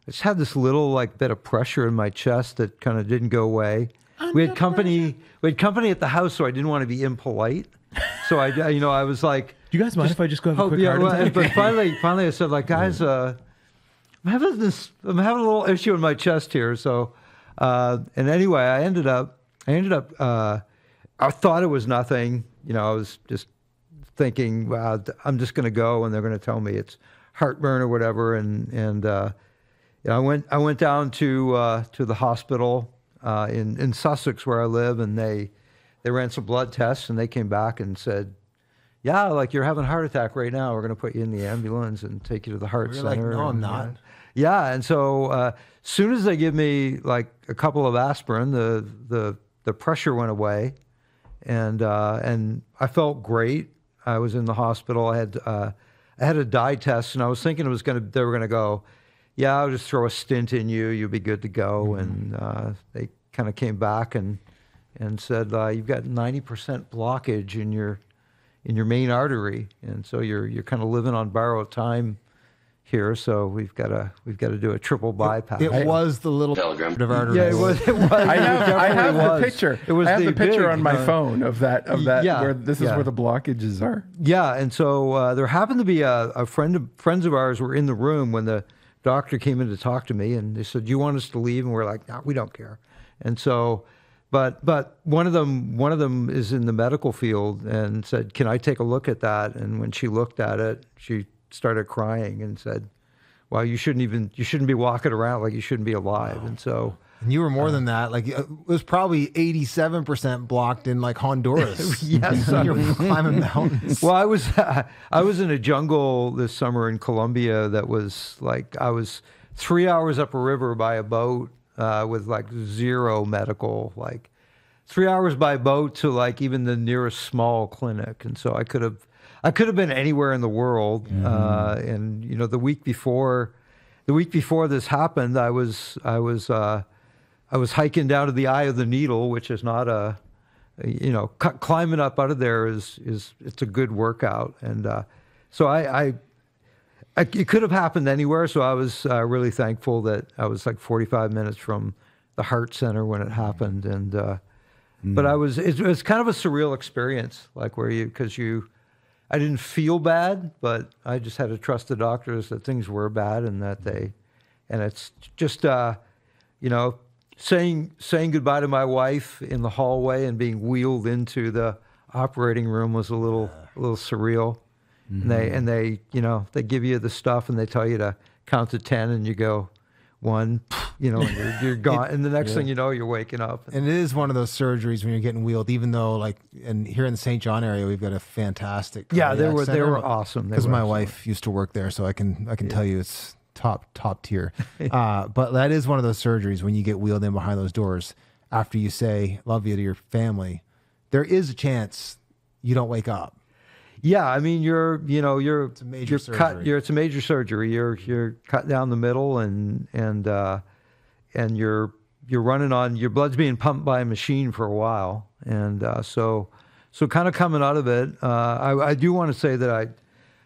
just had this little like bit of pressure in my chest that kind of didn't go away. We had company at the house, so I didn't want to be impolite. So I was like, Do you guys mind if I just go have a quick yeah, heart attack? but finally I said, like, guys, I'm having a little issue in my chest here. So, and anyway, I ended up, I thought it was nothing. I was just thinking, wow, I'm just going to go and they're going to tell me it's heartburn or whatever. And I went down to the hospital in Sussex where I live, and they ran some blood tests, and they came back and said, yeah, like, you're having a heart attack right now. We're going to put you in the ambulance and take you to the heart You're center. like, no, I'm And, not. yeah, and so as soon as they give me like a couple of aspirin, the pressure went away, and I felt great. I was in the hospital. I had a dye test, and I was thinking they were gonna go, yeah, I'll just throw a stint in you. You'll be good to go. And they kind of came back and said, you've got 90% blockage in your main artery, and so you're kind of living on borrowed time here. So we've got to do a triple bypass. It was the little Pilgrim. of arteries. Yeah, it was. I have was. the picture. It was I have the picture big, on my phone of that yeah, where this is yeah. where the blockages are. Yeah, and so there happened to be friends of ours were in the room when the doctor came in to talk to me, and they said, "Do you want us to leave?" And we're like, "No, we don't care." And so, but one of them is in the medical field and said, "Can I take a look at that?" And when she looked at it, she started crying and said, "Well, you shouldn't be walking around, like you shouldn't be alive." And so. And you were more than that. Like, it was probably 87% blocked in like Honduras. Yes, You're climbing mountains. Well, I was in a jungle this summer in Colombia that was like, I was 3 hours up a river by a boat with like zero medical, like 3 hours by boat to like even the nearest small clinic. And so I could have been anywhere in the world. And the week before this happened, I was hiking down to the Eye of the Needle, which is not climbing up out of there is it's a good workout. And so it could have happened anywhere. So I was really thankful that I was like 45 minutes from the heart center when it happened. And but it was kind of a surreal experience, like I didn't feel bad, but I just had to trust the doctors that things were bad and it's just saying goodbye to my wife in the hallway and being wheeled into the operating room was a little surreal. Mm-hmm. And they give you the stuff and they tell you to count to 10 and you go 1, and you're gone. And the next thing you know, you're waking up. And it is one of those surgeries when you're getting wheeled, even though and here in the St. John area, we've got a fantastic. Yeah, they cardiac were center. awesome. Because my wife used to work there, so I can tell you it's top tier. But that is one of those surgeries when you get wheeled in behind those doors after you say love you to your family, there is a chance you don't wake up. Yeah, I mean it's a major surgery. It's a major surgery. You're cut down the middle and you're running on, your blood's being pumped by a machine for a while. And so kind of coming out of it, I do want to say that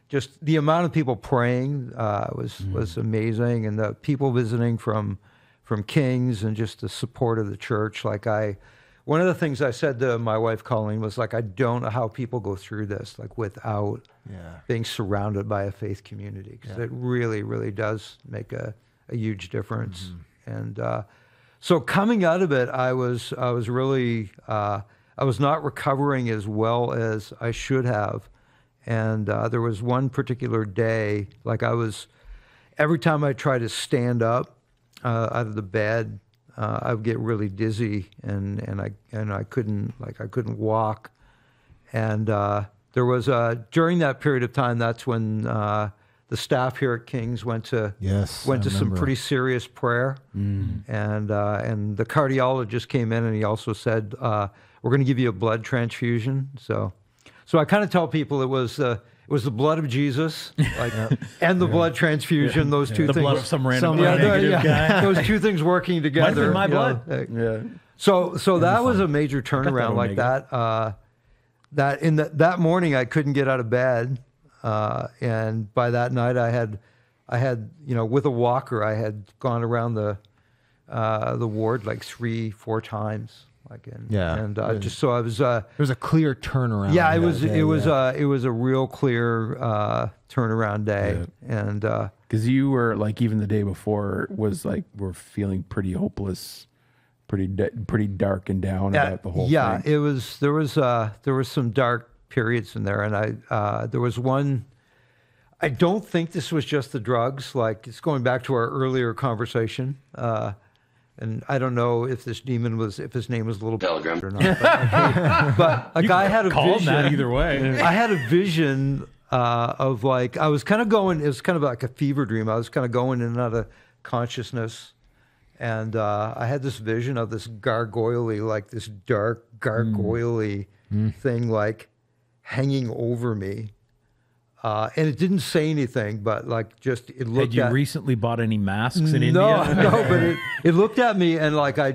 just the amount of people praying was amazing, and the people visiting from Kings and just the support of the church. One of the things I said to my wife, Colleen, was like, I don't know how people go through this without being surrounded by a faith community, because it really, really does make a huge difference. Mm-hmm. And so coming out of it, I was really I was not recovering as well as I should have. And there was one particular day, every time I tried to stand up out of the bed, I would get really dizzy, and I couldn't walk. And there was during that period of time, that's when the staff here at King's went to some pretty serious prayer. And the cardiologist came in and he also said, we're going to give you a blood transfusion. So I kind of tell people it was it was the blood of Jesus, like, and the blood transfusion. Those two The things. blood of some random yeah, negative guy. those two things working together. Might have been my you blood. know. So that was a major turnaround like omega. that. That morning I couldn't get out of bed, and by that night I had with a walker I had gone around the ward like 3-4 times. Just so I was. There was a clear turnaround. Yeah, it was. It was a real clear turnaround day, and because you were like even the day before was like we're feeling pretty hopeless, pretty dark and down about the whole thing. Yeah, it was. There was some dark periods in there, and there was one. I don't think this was just the drugs. Like it's going back to our earlier conversation. And I don't know if this demon if his name was Little Pilgrim or not. But like I had a Call vision. that either way. I had a vision of like I was kind of going. It was kind of like a fever dream. I was kind of going in and out of consciousness, and I had this vision of this gargoyle-y, like this dark gargoyle-y thing, like hanging over me. And it didn't say anything, but like just it looked. Had you recently bought any masks in India? No, but it looked at me and like I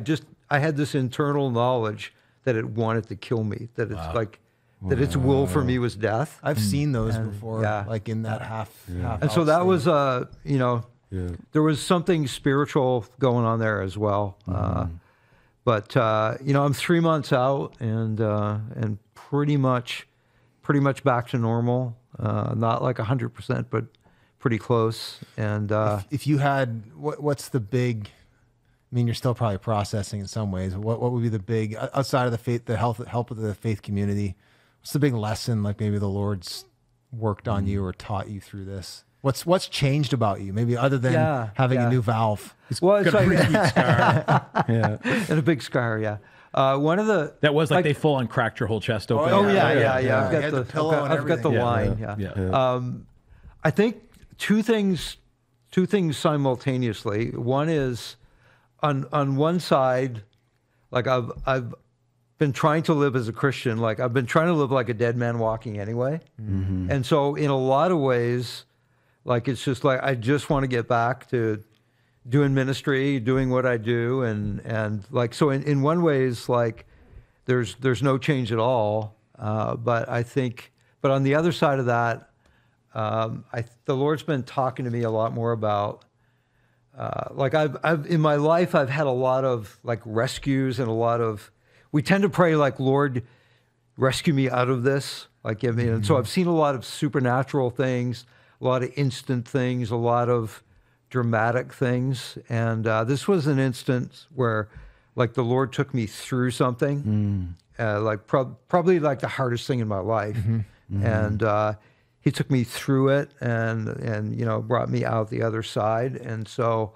had this internal knowledge that it wanted to kill me. That it's like that its will for me was death. I've seen those before, like in that half. And so that was there was something spiritual going on there as well. But I'm 3 months out and pretty much back to normal. Not like 100%, but pretty close. And if you had, what's the big? I mean, you're still probably processing in some ways. What would be the big outside of the faith, the help of the faith community? What's the big lesson? Like maybe the Lord's worked on you or taught you through this. What's changed about you? Maybe other than having a new valve. It's got a pretty sweet scar. And a big scar. Yeah. One of the that was like they full on cracked your whole chest open. Oh yeah. I've got the pillow. I've got the line. Yeah. I think two things simultaneously. One is on one side, like I've been trying to live as a Christian. Like I've been trying to live like a dead man walking anyway. And so in a lot of ways, like it's just like I just want to get back to doing ministry, doing what I do, and like so in one ways like there's no change at all. But on the other side of that, the Lord's been talking to me a lot more about like I've in my life I've had a lot of like rescues and a lot of we tend to pray like Lord rescue me out of this, like and so I've seen a lot of supernatural things, a lot of instant things, a lot of dramatic things, and this was an instance where like the Lord took me through something like probably like the hardest thing in my life, and he took me through it and brought me out the other side. And so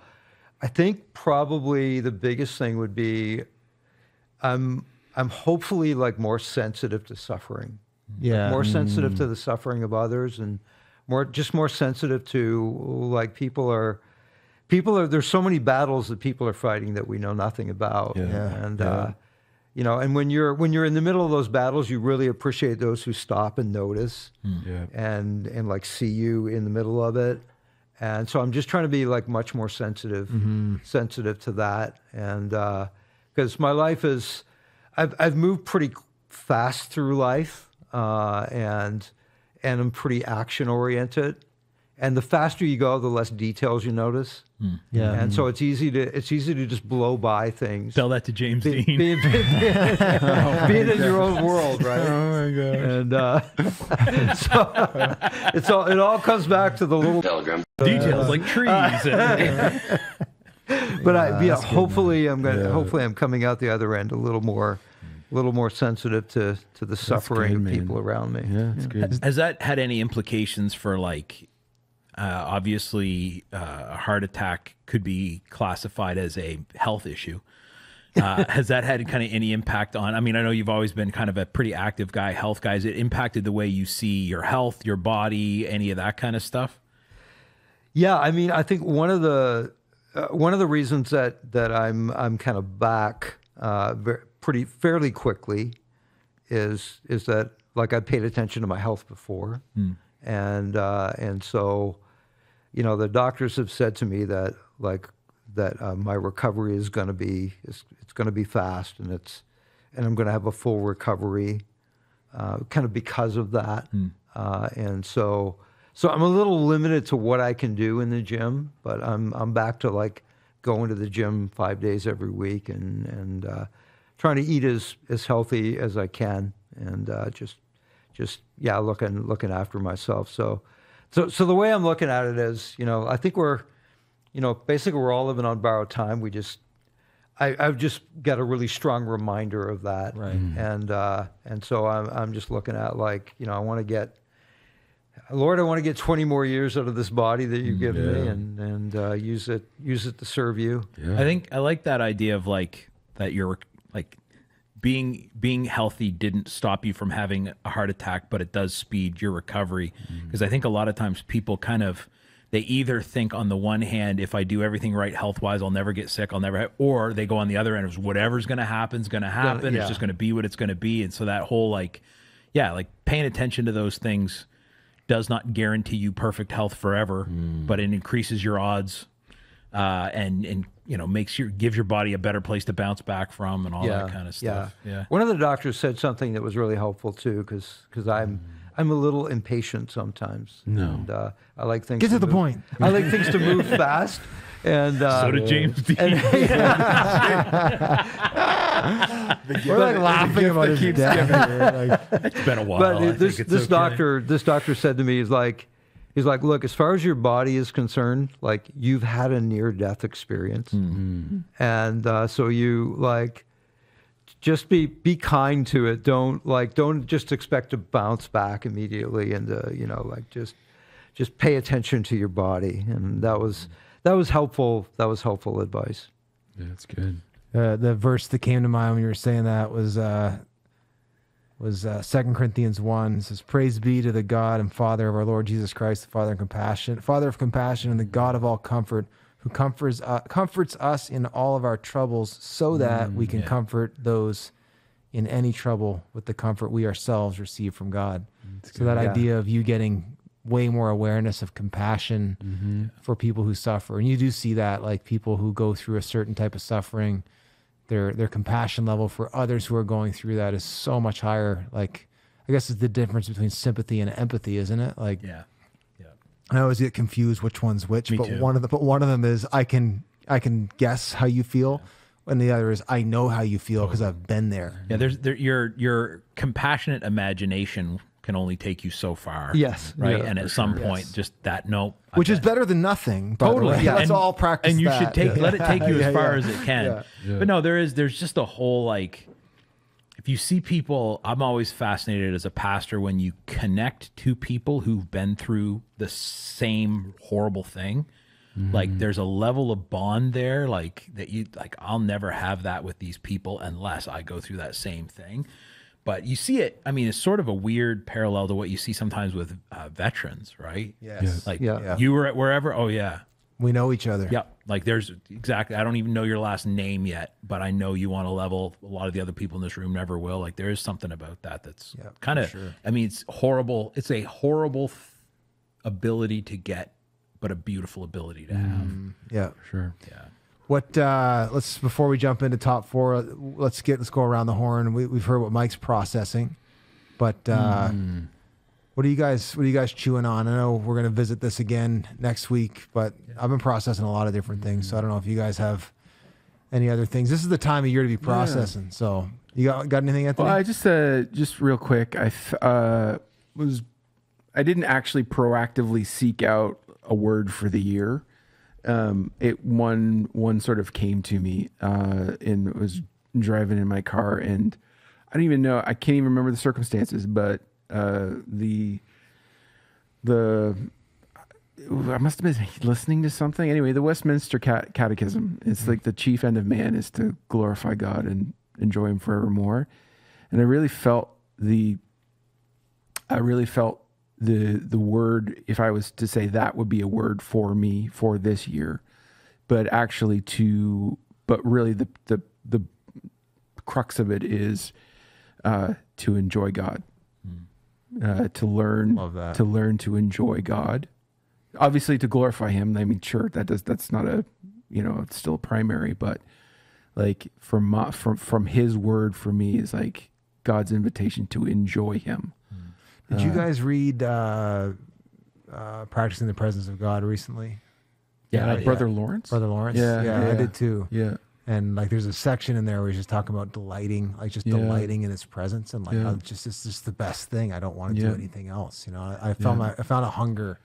I think probably the biggest thing would be I'm hopefully like more sensitive to suffering, more sensitive to the suffering of others, and more sensitive to like people are there's so many battles that people are fighting that we know nothing about. And when you're in the middle of those battles, you really appreciate those who stop and notice and like see you in the middle of it. And so I'm just trying to be like much more sensitive to that. And because my life is I've moved pretty fast through life, and I'm pretty action oriented. And the faster you go, the less details you notice. And so it's easy to just blow by things. Tell that to James Dean. Being in your own world, right? Oh my gosh! And so it all comes back to the little pilgrim Details like trees. But hopefully I'm coming out the other end a little more sensitive to the suffering of people around me. Yeah, that's good. Has that had any implications for like? Obviously, a heart attack could be classified as a health issue. Has that had kind of any impact on? I mean, I know you've always been kind of a pretty active guy, health guy. Has it impacted the way you see your health, your body, any of that kind of stuff? Yeah, I mean, I think one of the reasons that I'm kind of back fairly quickly is that like I paid attention to my health before. and so, you know, the doctors have said to me that my recovery is going to be it's going to be fast, and I'm going to have a full recovery, kind of because of that, and so I'm a little limited to what I can do in the gym, but I'm back to like going to the gym 5 days every week and trying to eat as healthy as I can, and just looking after myself. So the way I'm looking at it is, you know, I think basically we're all living on borrowed time. I've just got a really strong reminder of that, Right. And so I'm just looking at, like, you know, I want to get 20 more years out of this body that you've given me, and use it to serve you. I think I like that idea of like that you're like being healthy didn't stop you from having a heart attack, but it does speed your recovery. Because I think a lot of times people they either think on the one hand, if I do everything right health-wise, I'll never get sick, or they go on the other end of whatever's going to happen is going to happen. Yeah. It's just going to be what it's going to be. And so that whole like paying attention to those things does not guarantee you perfect health forever, but it increases your odds, and you know, gives your body a better place to bounce back from, and all that kind of stuff. Yeah. One of the doctors said something that was really helpful too, because I'm a little impatient sometimes. No. And, I like things Get to the move- point. I like things to move fast. And So did James Dean. We're like laughing about his death. Like, It's been a while. But I this think it's okay. doctor said to me, he's like, look, as far as your body is concerned, like, you've had a near death experience, and so you just be kind to it. Don't just expect to bounce back immediately, and just pay attention to your body. And that was helpful. That was helpful advice. Yeah, that's good. the verse that came to mind when you were saying that was 2 Corinthians 1. It says, "Praise be to the God and Father of our Lord Jesus Christ, the Father of compassion, and the God of all comfort, who comforts us in all of our troubles, so that we can comfort those in any trouble with the comfort we ourselves receive from God." So that idea of you getting way more awareness of compassion for people who suffer. And you do see that, like, people who go through a certain type of suffering, their compassion level for others who are going through that is so much higher. Like, I guess it's the difference between sympathy and empathy, isn't it? Like, Yeah. I always get confused which one's which, Me but too. one of them is I can guess how you feel, and the other is I know how you feel because I've been there. Yeah, your compassionate imagination can only take you so far. Yes. Right. Yeah, and at some point, just that, no. Which is better than nothing. By the way. Yeah, let's all practice And you that. should let it take you Yeah, as far yeah. as it can. Yeah. But no, there's just a whole, like, if you see people, I'm always fascinated as a pastor when you connect to people who've been through the same horrible thing. Like, there's a level of bond there, like, that I'll never have that with these people unless I go through that same thing. But you see it, I mean, it's sort of a weird parallel to what you see sometimes with veterans, right? Yes. Like, Yeah. you were at wherever, oh yeah. We know each other. Yeah, like there's exactly, I don't even know your last name yet, but I know you on a level a lot of the other people in this room never will. Like, there is something about that that's kind of, I mean, it's horrible. It's a horrible ability to get, but a beautiful ability to have. Yeah. Sure. Yeah. What let's before we jump into top four, let's go around the horn. We've heard what Mike's processing, but what are you guys chewing on? I know we're gonna visit this again next week, but I've been processing a lot of different things, so I don't know if you guys have any other things. This is the time of year to be processing. So you got anything, Anthony? Well, I just real quick, I didn't actually proactively seek out a word for the year. One sort of came to me, and was driving in my car, and I don't even know, I can't even remember the circumstances, but I must have been listening to something. Anyway, the Westminster Catechism, it's like the chief end of man is to glorify God and enjoy him forevermore. And I really felt the word, if I was to say that would be a word for me for this year, but really the crux of it is to enjoy God. to learn Love that. to enjoy God. Obviously, to glorify Him. I mean, sure, that's not a, it's still primary, but like from His word for me is like God's invitation to enjoy Him. Did you guys read Practicing the Presence of God recently? Yeah, Brother Lawrence. Brother Lawrence? Yeah. I did too. Yeah. And like, there's a section in there where he's just talking about delighting, like just delighting in His presence, and like, how it's just the best thing. I don't want to do anything else. I found a hunger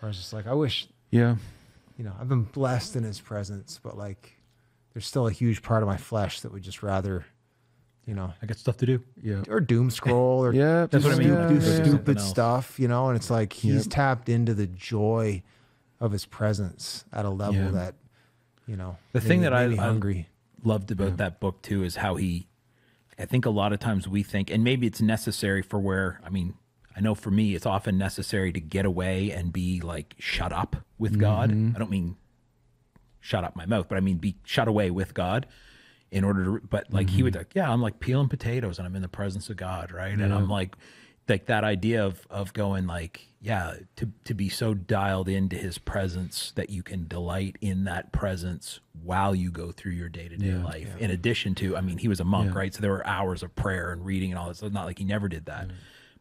where I was just like, I wish, I've been blessed in His presence, but like, there's still a huge part of my flesh that would just rather, I got stuff to do. Yeah. or doom scroll or That's what I mean. do Yeah. stupid stuff, and it's like he's tapped into the joy of His presence at a level that, The thing that made me I hungry. loved about that book too is how I think a lot of times we think, and maybe it's necessary I know for me, it's often necessary to get away and be like shut up with God. I don't mean shut up my mouth, but I mean be shut away with God in order to, but like he would like, I'm like peeling potatoes and I'm in the presence of God. Right. And I'm like that idea of going like, to be so dialed into His presence that you can delight in that presence while you go through your day-to-day life. In addition to, he was a monk, right? So there were hours of prayer and reading and all this. So it's not like he never did that,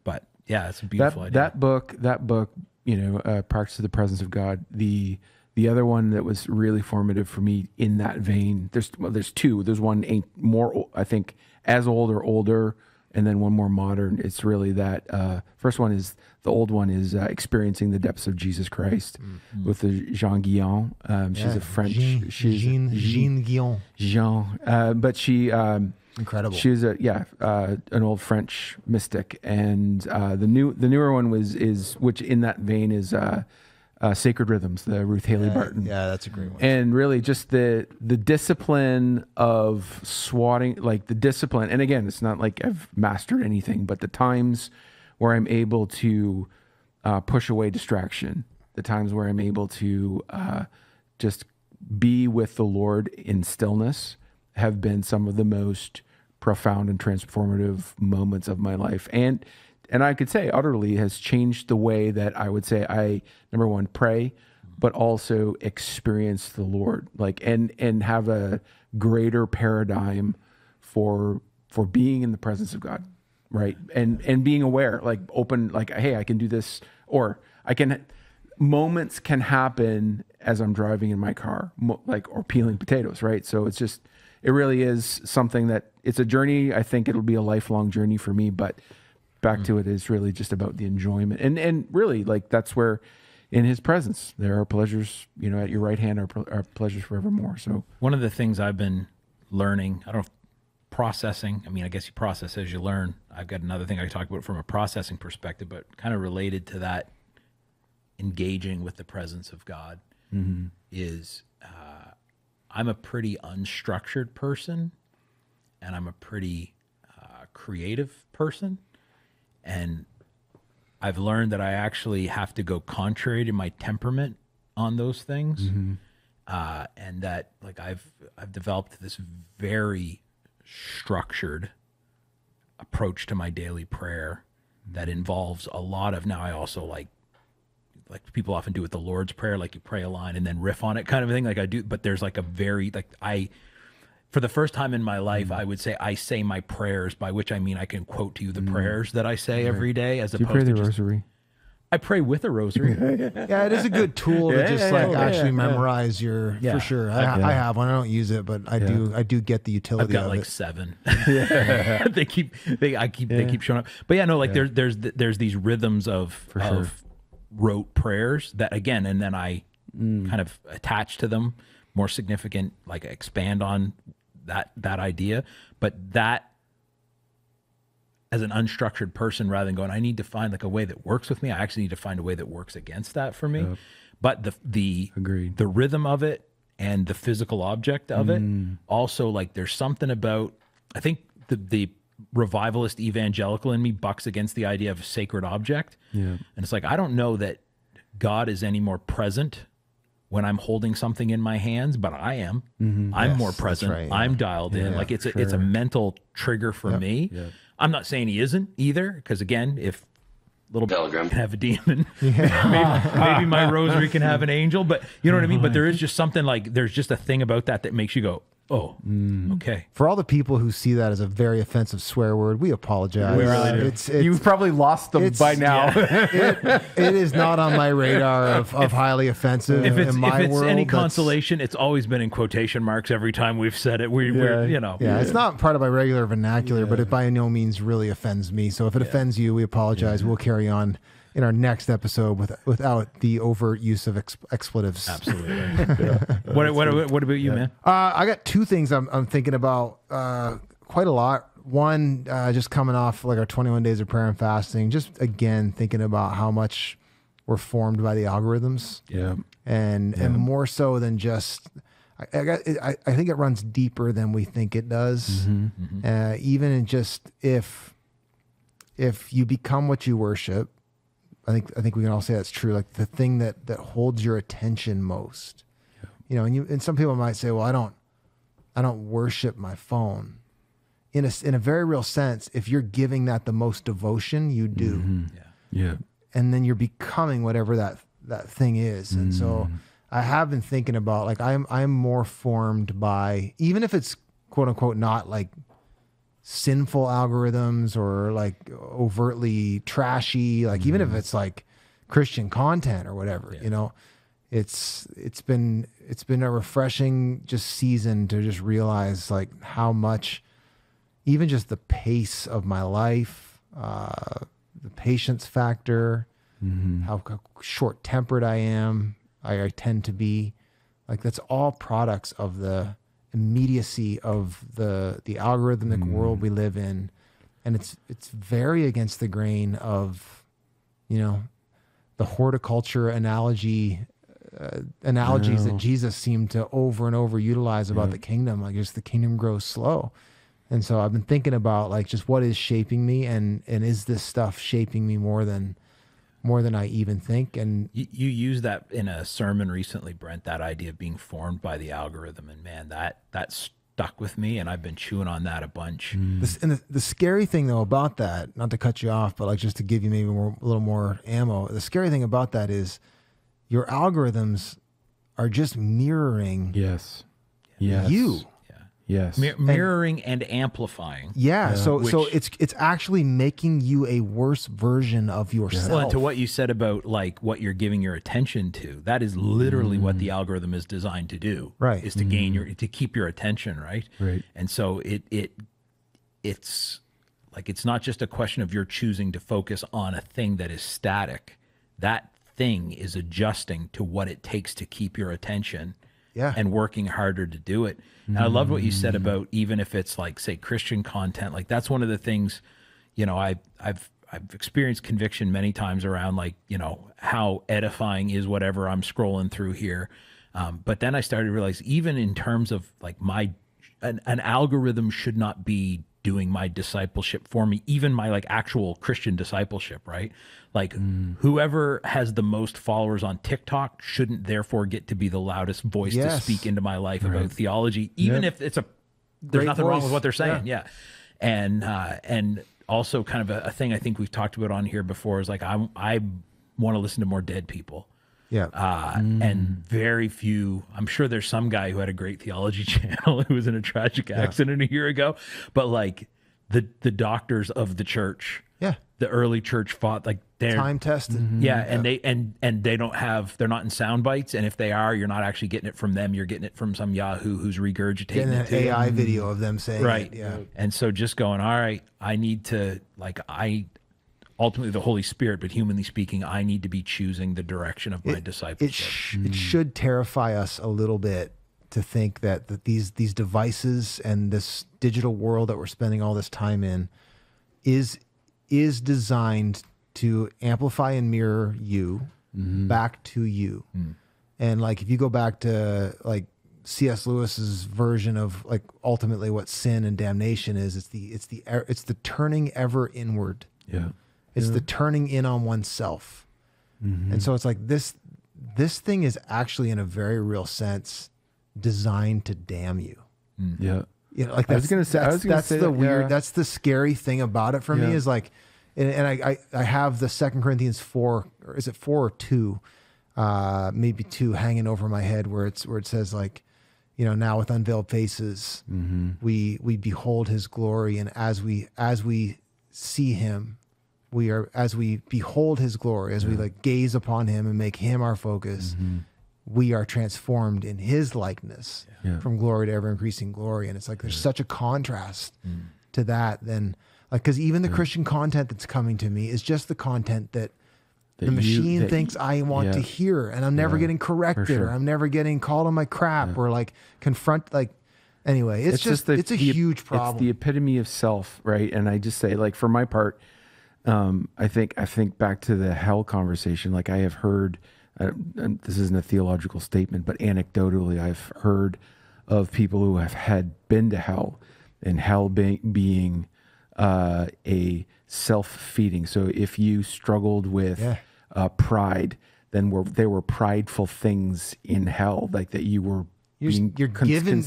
but it's a beautiful idea. That book, Practice of the Presence of God. The other one that was really formative for me in that vein, there's two. There's one more, I think, as old or older, and then one more modern. It's really that first one is the old one is Experiencing the Depths of Jesus Christ with the Jean Guyon. She's a French. Jean Guyon. Jean, but she Incredible. She's an old French mystic, and the newer one is which in that vein is Sacred Rhythms, the Ruth Haley Barton. Yeah, that's a great one. And really just the discipline of swatting, like the discipline. And again, it's not like I've mastered anything, but the times where I'm able to push away distraction, the times where I'm able to just be with the Lord in stillness have been some of the most profound and transformative moments of my life. And I could say utterly has changed the way that I would say I, number one, pray, but also experience the Lord, like, and have a greater paradigm for being in the presence of God, right? And being aware, like open, like, hey, I can do this, or moments can happen as I'm driving in my car, or peeling potatoes, right? So it really is something that it's a journey. I think it'll be a lifelong journey for me, but back to it is really just about the enjoyment. And really, like, that's where in His presence, there are pleasures, at your right hand are pleasures forevermore. So one of the things I've been learning, I don't know if processing, I guess you process as you learn. I've got another thing I talk about from a processing perspective, but kind of related to that, engaging with the presence of God is, I'm a pretty unstructured person, and I'm a pretty creative person. And I've learned that I actually have to go contrary to my temperament on those things. And that, like, I've developed this very structured approach to my daily prayer that involves a lot of, now I also like people often do with the Lord's Prayer, like you pray a line and then riff on it kind of thing, like I do, but there's like a very, for the first time in my life, I would say I say my prayers, by which I mean I can quote to you the prayers that I say every day, as opposed pray to the rosary. I pray with a rosary. Yeah, it is a good tool to just actually memorize your, for sure. I have one. I don't use it, but I do get the utility I've got of like it. 7. they keep showing up. But there's these rhythms of rote prayers that, again, and then I kind of attach to them more significant, like expand on that idea. But that, as an unstructured person, rather than going, I need to find like a way that works with me, I actually need to find a way that works against that for me. Yep. But the rhythm of it and the physical object of it also, like, there's something about, I think the revivalist evangelical in me bucks against the idea of a sacred object. And it's like, I don't know that God is any more present when I'm holding something in my hands, but I am. I'm more present. Right, I'm dialed in. Like, it's a mental trigger for me. I'm not saying He isn't either, because again, if little pilgrim can have a demon. maybe my rosary can have an angel, but you know what I mean? But there is just something like, there's just a thing about that makes you go, oh, okay. For all the people who see that as a very offensive swear word, we apologize. We really do. You've probably lost them by now. It is not on my radar of highly offensive If it's in my world. Any consolation, it's always been in quotation marks every time we've said it. We're you know. Yeah, it's not part of my regular vernacular, but it by no means really offends me. So if it offends you, we apologize. We'll carry on in our next episode without the overt use of expletives. Absolutely. What about you, man? I got two things I'm thinking about quite a lot. One, just coming off like our 21 days of prayer and fasting, just again thinking about how much we're formed by the algorithms. Yeah. And more so than just, I think it runs deeper than we think it does. Even in just if you become what you worship, I think we can all say that's true. Like the thing that holds your attention most, you know, and some people might say, well, I don't worship my phone. In a very real sense, if you're giving that the most devotion, you do. Yeah. And then you're becoming whatever that thing is. And so I have been thinking about, like, I'm more formed by, even if it's quote unquote not like sinful algorithms or like overtly trashy, like even if it's like Christian content or whatever, you know, it's been a refreshing just season to just realize like how much, even just the pace of my life, the patience factor, how short tempered I am, I tend to be, like that's all products of the immediacy of the algorithmic world we live in. And it's very against the grain of, you know, the horticulture analogies that Jesus seemed to over and over utilize about the kingdom. Like just the kingdom grows slow. And so I've been thinking about like just what is shaping me, and is this stuff shaping me more than I even think. And you used that in a sermon recently, Brent, that idea of being formed by the algorithm, and man, that stuck with me, and I've been chewing on that a bunch. And the scary thing though about that, not to cut you off, but like just to give you maybe a little more ammo, the scary thing about that is your algorithms are just mirroring you. Yes. Mirroring and amplifying. So it's actually making you a worse version of yourself. Well, and to what you said about like what you're giving your attention to, that is literally what the algorithm is designed to do. Right. Is to to keep your attention, right? Right. And so it's like, it's not just a question of you're choosing to focus on a thing that is static. That thing is adjusting to what it takes to keep your attention. And working harder to do it. And I love what you said about, even if it's like, say, Christian content, like that's one of the things, you know, I've experienced conviction many times around like, you know, how edifying is whatever I'm scrolling through here. But then I started to realize, even in terms of like an algorithm should not be doing my discipleship for me, even my like actual Christian discipleship, right? Like whoever has the most followers on TikTok shouldn't therefore get to be the loudest voice to speak into my life about theology, even if there's nothing wrong with what they're saying. And also kind of a thing I think we've talked about on here before is like, I want to listen to more dead people. And very few, I'm sure there's some guy who had a great theology channel who was in a tragic accident a year ago, but like the doctors of the church, the early church fought, like they're time tested. And they don't have, they're not in sound bites. And if they are, you're not actually getting it from them. You're getting it from some Yahoo who's regurgitating an it. AI video of them saying it. And so just going, all right, I need to ultimately the Holy Spirit, but humanly speaking, I need to be choosing the direction of my discipleship. It should terrify us a little bit to think that these devices and this digital world that we're spending all this time in is designed to amplify and mirror you back to you. And like if you go back to like C.S. Lewis's version of like ultimately what sin and damnation is, it's the turning ever inward. It's the turning in on oneself. And so it's like this thing is actually in a very real sense designed to damn you. You know, like that's the weird, that's the scary thing about it for me is like, and I have the 2 Corinthians 4, or is it 4 or 2, maybe 2, hanging over my head, where it says, like, now with unveiled faces, we behold his glory, and as we see him, as we behold his glory, as we like gaze upon him and make him our focus, we are transformed in his likeness from glory to ever increasing glory. And it's like, there's such a contrast to that. Then, like, cause even the Christian content that's coming to me is just the content that the machine thinks I want to hear, and I'm never getting corrected, or I'm never getting called on my crap, or like confront, like, anyway, it's just it's a huge problem. It's the epitome of self, right? And I just say, like, for my part, I think back to the hell conversation. Like, I have heard, this isn't a theological statement, but anecdotally, I've heard of people who have been to hell, and hell being a self-feeding. So if you struggled with pride, then there were prideful things in hell, like that you were. You're given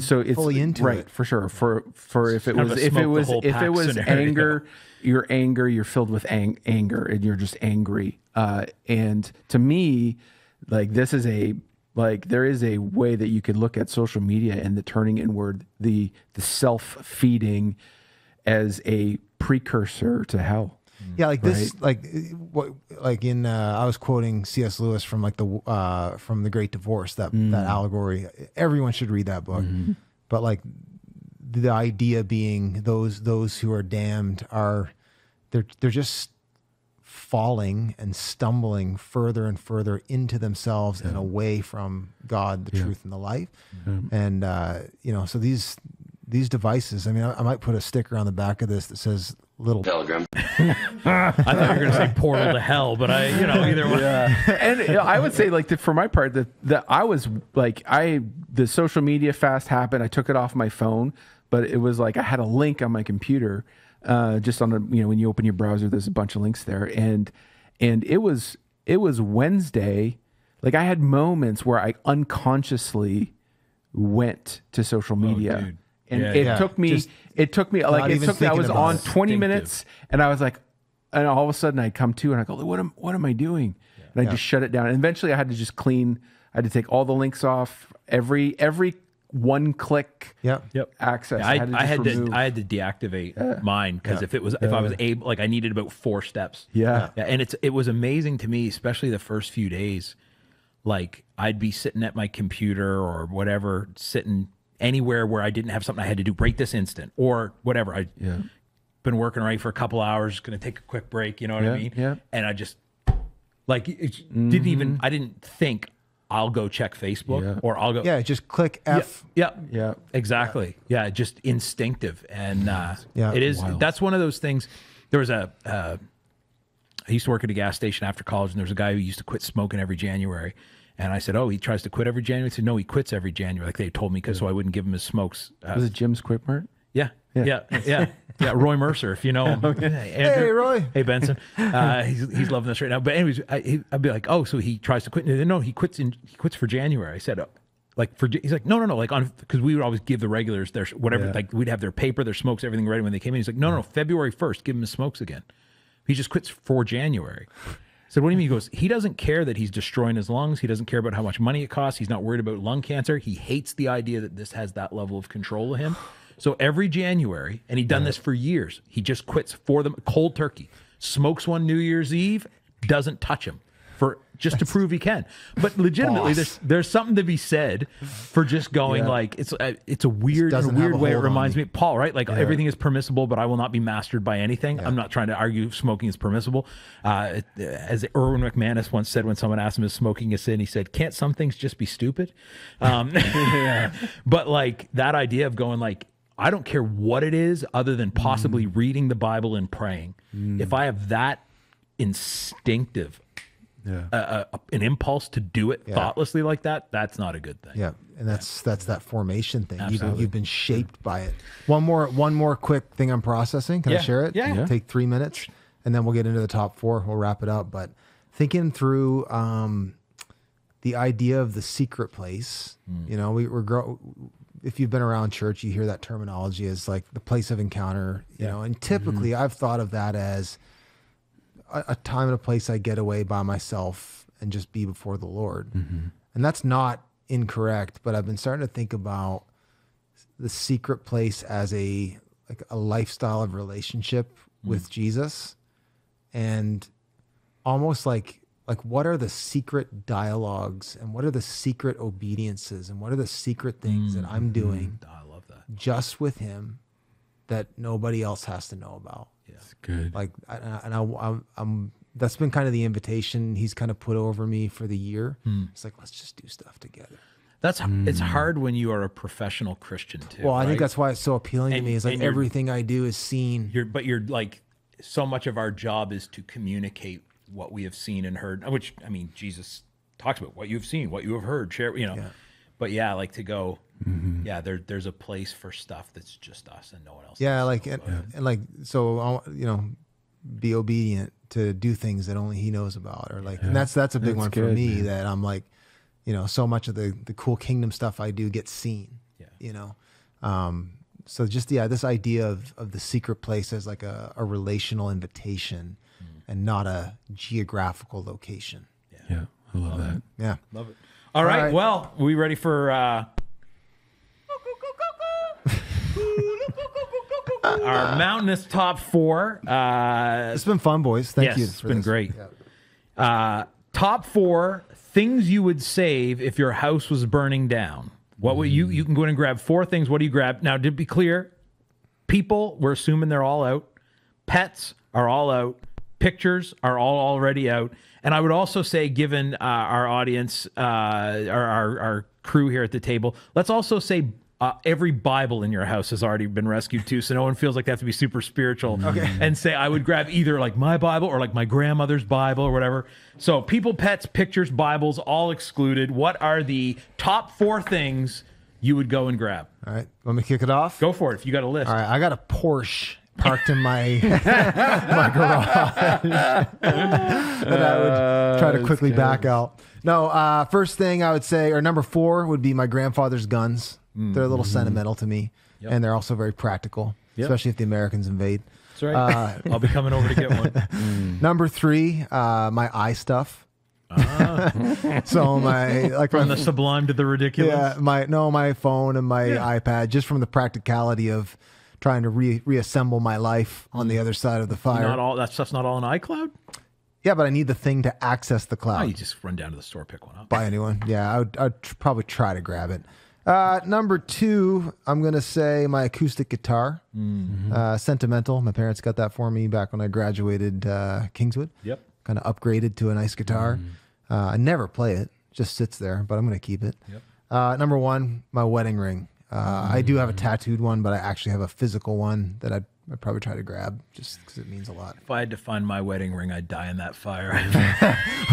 so it's fully into right, it, for sure. For if it was anger, you're filled with anger, and you're just angry. And to me, like, there is a way that you could look at social media and the turning inward, the self-feeding, as a precursor to hell. Yeah, like this, like what, like in I was quoting C.S. Lewis from like from The Great Divorce, that allegory. Everyone should read that book. But like the idea being, those who are damned they're just falling and stumbling further and further into themselves and away from God, the truth, and the life. And so these devices. I mean, I might put a sticker on the back of this that says "Little Pilgrim." I thought you were going to say "Portal to Hell," but either way. And I would say, like, for my part, that I was like, the social media fast happened. I took it off my phone, but it was like I had a link on my computer, just on when you open your browser, there's a bunch of links there, and it was Wednesday. Like, I had moments where I unconsciously went to social media. Dude. And it took me I was on 20 minutes, and I was like, and all of a sudden I come to, and I go, what am I doing? And I just shut it down. And eventually I had to just clean. I had to take all the links off, every one click access. I had to deactivate mine, because if I was able, like, I needed about 4 steps. And it was amazing to me, especially the first few days. Like, I'd be sitting at my computer or whatever, sitting anywhere where I didn't have something I had to do right this instant, or whatever. I'd been working for a couple hours, going to take a quick break, you know what I mean? Yeah. And I just, like, I didn't think I'll go check Facebook or I'll go. Yeah, just click F. Yeah, exactly. Yeah, just instinctive. And it is, wild. That's one of those things. There was I used to work at a gas station after college, and there was a guy who used to quit smoking every January. And I said, "Oh, he tries to quit every January." He said, "No, he quits every January." Like, they told me, so I wouldn't give him his smokes. Was it Jim's Quit Mart? Yeah. Roy Mercer, if you know him. Okay. Hey, Roy. Hey, Benson. He's loving this right now. But anyways, I'd be like, "Oh, so he tries to quit?" No, he quits for January. I said, he's like, no, like, because we would always give the regulars their whatever, like, we'd have their paper, their smokes, everything ready when they came in. He's like, no, February 1st, give him his smokes again. He just quits for January. I said, "What do you mean?" He goes, "He doesn't care that he's destroying his lungs. He doesn't care about how much money it costs. He's not worried about lung cancer. He hates the idea that this has that level of control of him. So every January, and he'd done this for years, he just quits for them cold turkey, smokes one New Year's Eve, doesn't touch him to prove he can." But legitimately, there's something to be said for just going like, it's a weird way. It reminds me, Paul, right? Like, everything is permissible, but I will not be mastered by anything. I'm not trying to argue smoking is permissible. As Erwin McManus once said, when someone asked him, "Is smoking a sin?" He said, "Can't some things just be stupid?" But like, that idea of going like, I don't care what it is, other than possibly reading the Bible and praying. If I have that instinctive, an impulse to do it thoughtlessly like that, that's not a good thing. Yeah, and that's that formation thing. You've been shaped by it. One more quick thing I'm processing. Can I share it? Yeah. Take 3 minutes, and then we'll get into the top 4. We'll wrap it up. But thinking through the idea of the secret place, if you've been around church, you hear that terminology as like the place of encounter, you know, and typically I've thought of that as a time and a place I get away by myself and just be before the Lord. And that's not incorrect, but I've been starting to think about the secret place as a lifestyle of relationship with Jesus, and almost like what are the secret dialogues and what are the secret obediences and what are the secret things that I'm doing I love that. just with him that nobody else has to know about. It's good. Like, I'm that's been kind of the invitation he's kind of put over me for the year. It's like, let's just do stuff together. That's it's hard when you are a professional Christian too. Well, I right? think that's why it's so appealing to me. Is like everything I do is seen. You're like, so much of our job is to communicate what we have seen and heard, which, I mean, Jesus talks about what you've seen, what you have heard, share, you know. Yeah. But yeah, like to go, there's a place for stuff that's just us and no one else. Yeah, knows. like and like so, you know, be obedient to do things that only he knows about, or like, and that's a big one for me, man. That I'm like, you know, so much of the cool kingdom stuff I do gets seen. Yeah, you know, so just this idea of the secret place as like a relational invitation, and not a geographical location. Yeah, I love that. Yeah, Love it. All right, well, we ready for our Mountainous top 4? It's been fun, boys. Thank you. It's been great. Top 4 things you would save if your house was burning down. What would you can go in and grab 4 things. What do you grab? Now, to be clear, people, we're assuming they're all out. Pets are all out. Pictures are all already out. And I would also say, given our audience, our crew here at the table, let's also say every Bible in your house has already been rescued too, so no one feels like they have to be super spiritual. Okay. And say I would grab either like my Bible or like my grandmother's Bible or whatever. So people, pets, pictures, Bibles, all excluded. What are the top 4 things you would go and grab? All right, let me kick it off. Go for it if you got a list. All right, I got a Porsche parked in my my garage that I would try to quickly back out. No, first thing I would say, or number 4 would be my grandfather's guns. They're a little sentimental to me, and they're also very practical, especially if the Americans invade. That's right. I'll be coming over to get one. Number 3, my eye stuff. So From the sublime to the ridiculous. Yeah, my phone and my iPad, just from the practicality of trying to reassemble my life on the other side of the fire. Not all that stuff's not all in iCloud. Yeah, but I need the thing to access the cloud. Oh, you just run down to the store, pick one up. Buy anyone. Yeah, I'd probably try to grab it. Number 2, I'm going to say my acoustic guitar. Sentimental. My parents got that for me back when I graduated Kingswood. Yep. Kind of upgraded to a nice guitar. I never play it. Just sits there, but I'm going to keep it. Yep. Number 1, my wedding ring. I do have a tattooed one, but I actually have a physical one that I'd probably try to grab just because it means a lot. If I had to find my wedding ring, I'd die in that fire.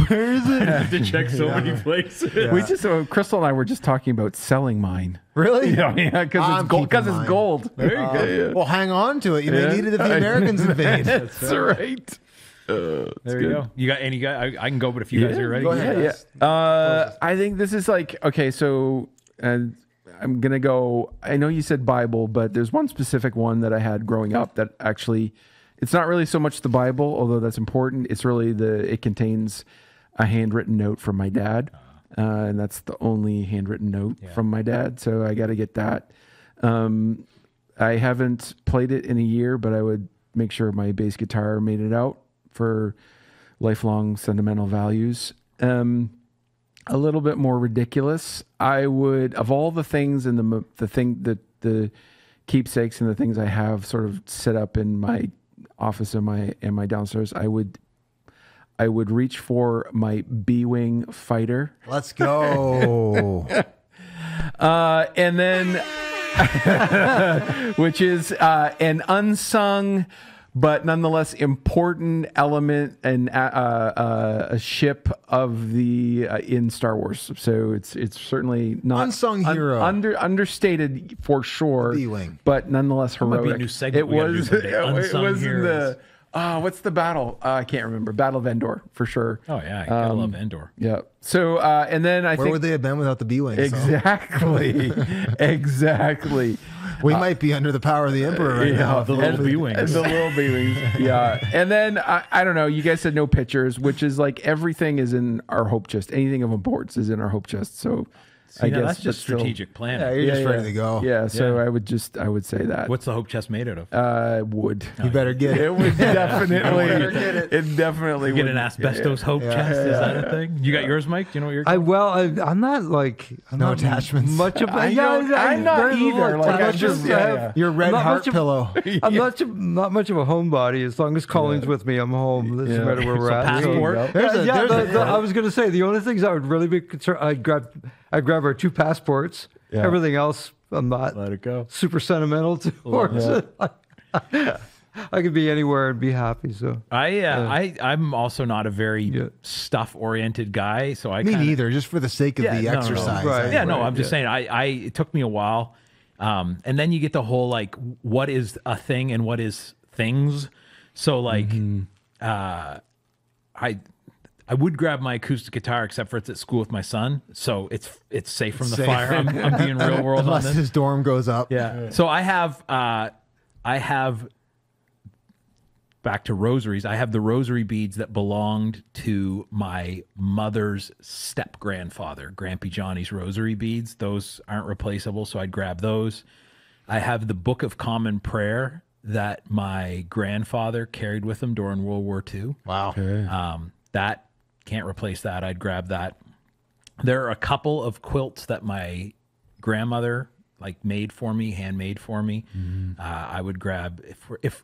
Where is it? I have to check so many places. Yeah. We just Crystal and I were just talking about selling mine. Really? Yeah, because it's gold. Because it's gold. There you go. Yeah. Well, hang on to it. You may need it if the Americans invade. That's right. There you go. You got any guy? I can go, but if you guys are ready, go ahead. I think this is like okay. So I'm gonna go. I know you said Bible, but there's one specific one that I had growing up that actually, it's not really so much the Bible, although that's important. It's really it contains a handwritten note from my dad, and that's the only handwritten note from my dad. So I got to get that. I haven't played it in a year, but I would make sure my bass guitar made it out for lifelong sentimental values. A little bit more ridiculous. I would, of all the things and the keepsakes and the things I have sort of set up in my office and my downstairs, I would reach for my B-wing fighter. Let's go. And then, which is an unsung but nonetheless important element and a ship of the in Star Wars. So it's certainly not unsung hero, understated for sure, B-wing, but nonetheless heroic. Might be a new segment it was unsung in heroes. What's the battle? I can't remember. Battle of Endor for sure. Oh yeah, I gotta love Endor. Yeah. So and then I Where think would they have been without the B-wings? exactly, exactly. We might be under the power of the Emperor right now. The little B-wings. The little B-wings. Yeah. And then I don't know. You guys said no pictures, which is like everything is in our hope chest. Anything of importance is in our hope chest. So I guess that's just strategic planning. Yeah, you're just ready to go. Yeah. So Yeah. I would say that. What's the hope chest made out of? Wood. You better get it. It would definitely. It definitely You get would. an asbestos hope chest. Is that a thing? You got yours, Mike? Do you know what you're? I'm not like I'm No not attachments. Much of I'm not very little either. Like, I attachments. just- I yeah, have- yeah. Your red I'm not heart much of- pillow. I'm not much of a homebody. As long as Colleen's with me, I'm home. This is Yeah. matter where we're So at. passport? I was going to say the only things I would really be concerned. I'd grab our 2 passports. Yeah. Everything else, I'm not Let it go. super sentimental towards it. I could be anywhere and be happy. So I'm also not a very Yeah. stuff oriented guy, so I Me kinda, neither, just for the sake of Yeah, the no, no, no. exercise. Right. Yeah, no, Right, I'm just saying. It took me a while, and then you get the whole like, what is a thing and what is things. So like, I would grab my acoustic guitar, except for it's at school with my son, so it's safe from the Safe. fire. I'm being real world on Unless this. his dorm goes up. Yeah. So I have back to rosaries. I have the rosary beads that belonged to my mother's step grandfather, Grampy Johnny's rosary beads. Those aren't replaceable, so I'd grab those. I have the Book of Common Prayer that my grandfather carried with him during World War II. Wow. That can't replace that. I'd grab that. There are a couple of quilts that my grandmother made for me, handmade for me. I would grab if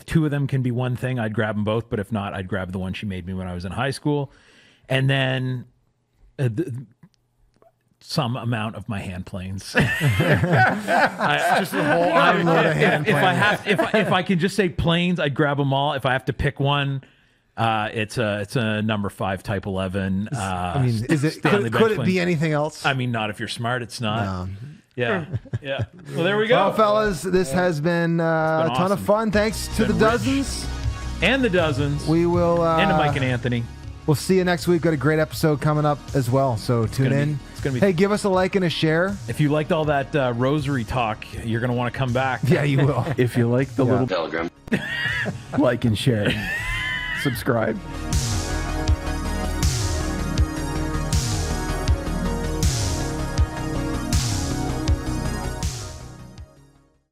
2 of them can be one thing, I'd grab them both. But if not, I'd grab the one she made me when I was in high school, and then some amount of my hand planes. Just the whole armload of hand planes. If I can just say planes, I'd grab them all. If I have to pick one. It's a number 5 Type 11. I mean, is it Stanley could it Bench be plane. anything else? I mean, not if you're smart. It's not. No. Yeah. Well, there we go. Well, fellas, this has been a ton of awesome. fun. Thanks to the been dozens. And the dozens. We will. And to Mike and Anthony. We'll see you next week. Got a great episode coming up as well. So tune in. It's gonna be. Hey, give us a like and a share. If you liked all that rosary talk, you're gonna want to come back. Yeah, you will. If you like the little Pilgrim. like and share, subscribe.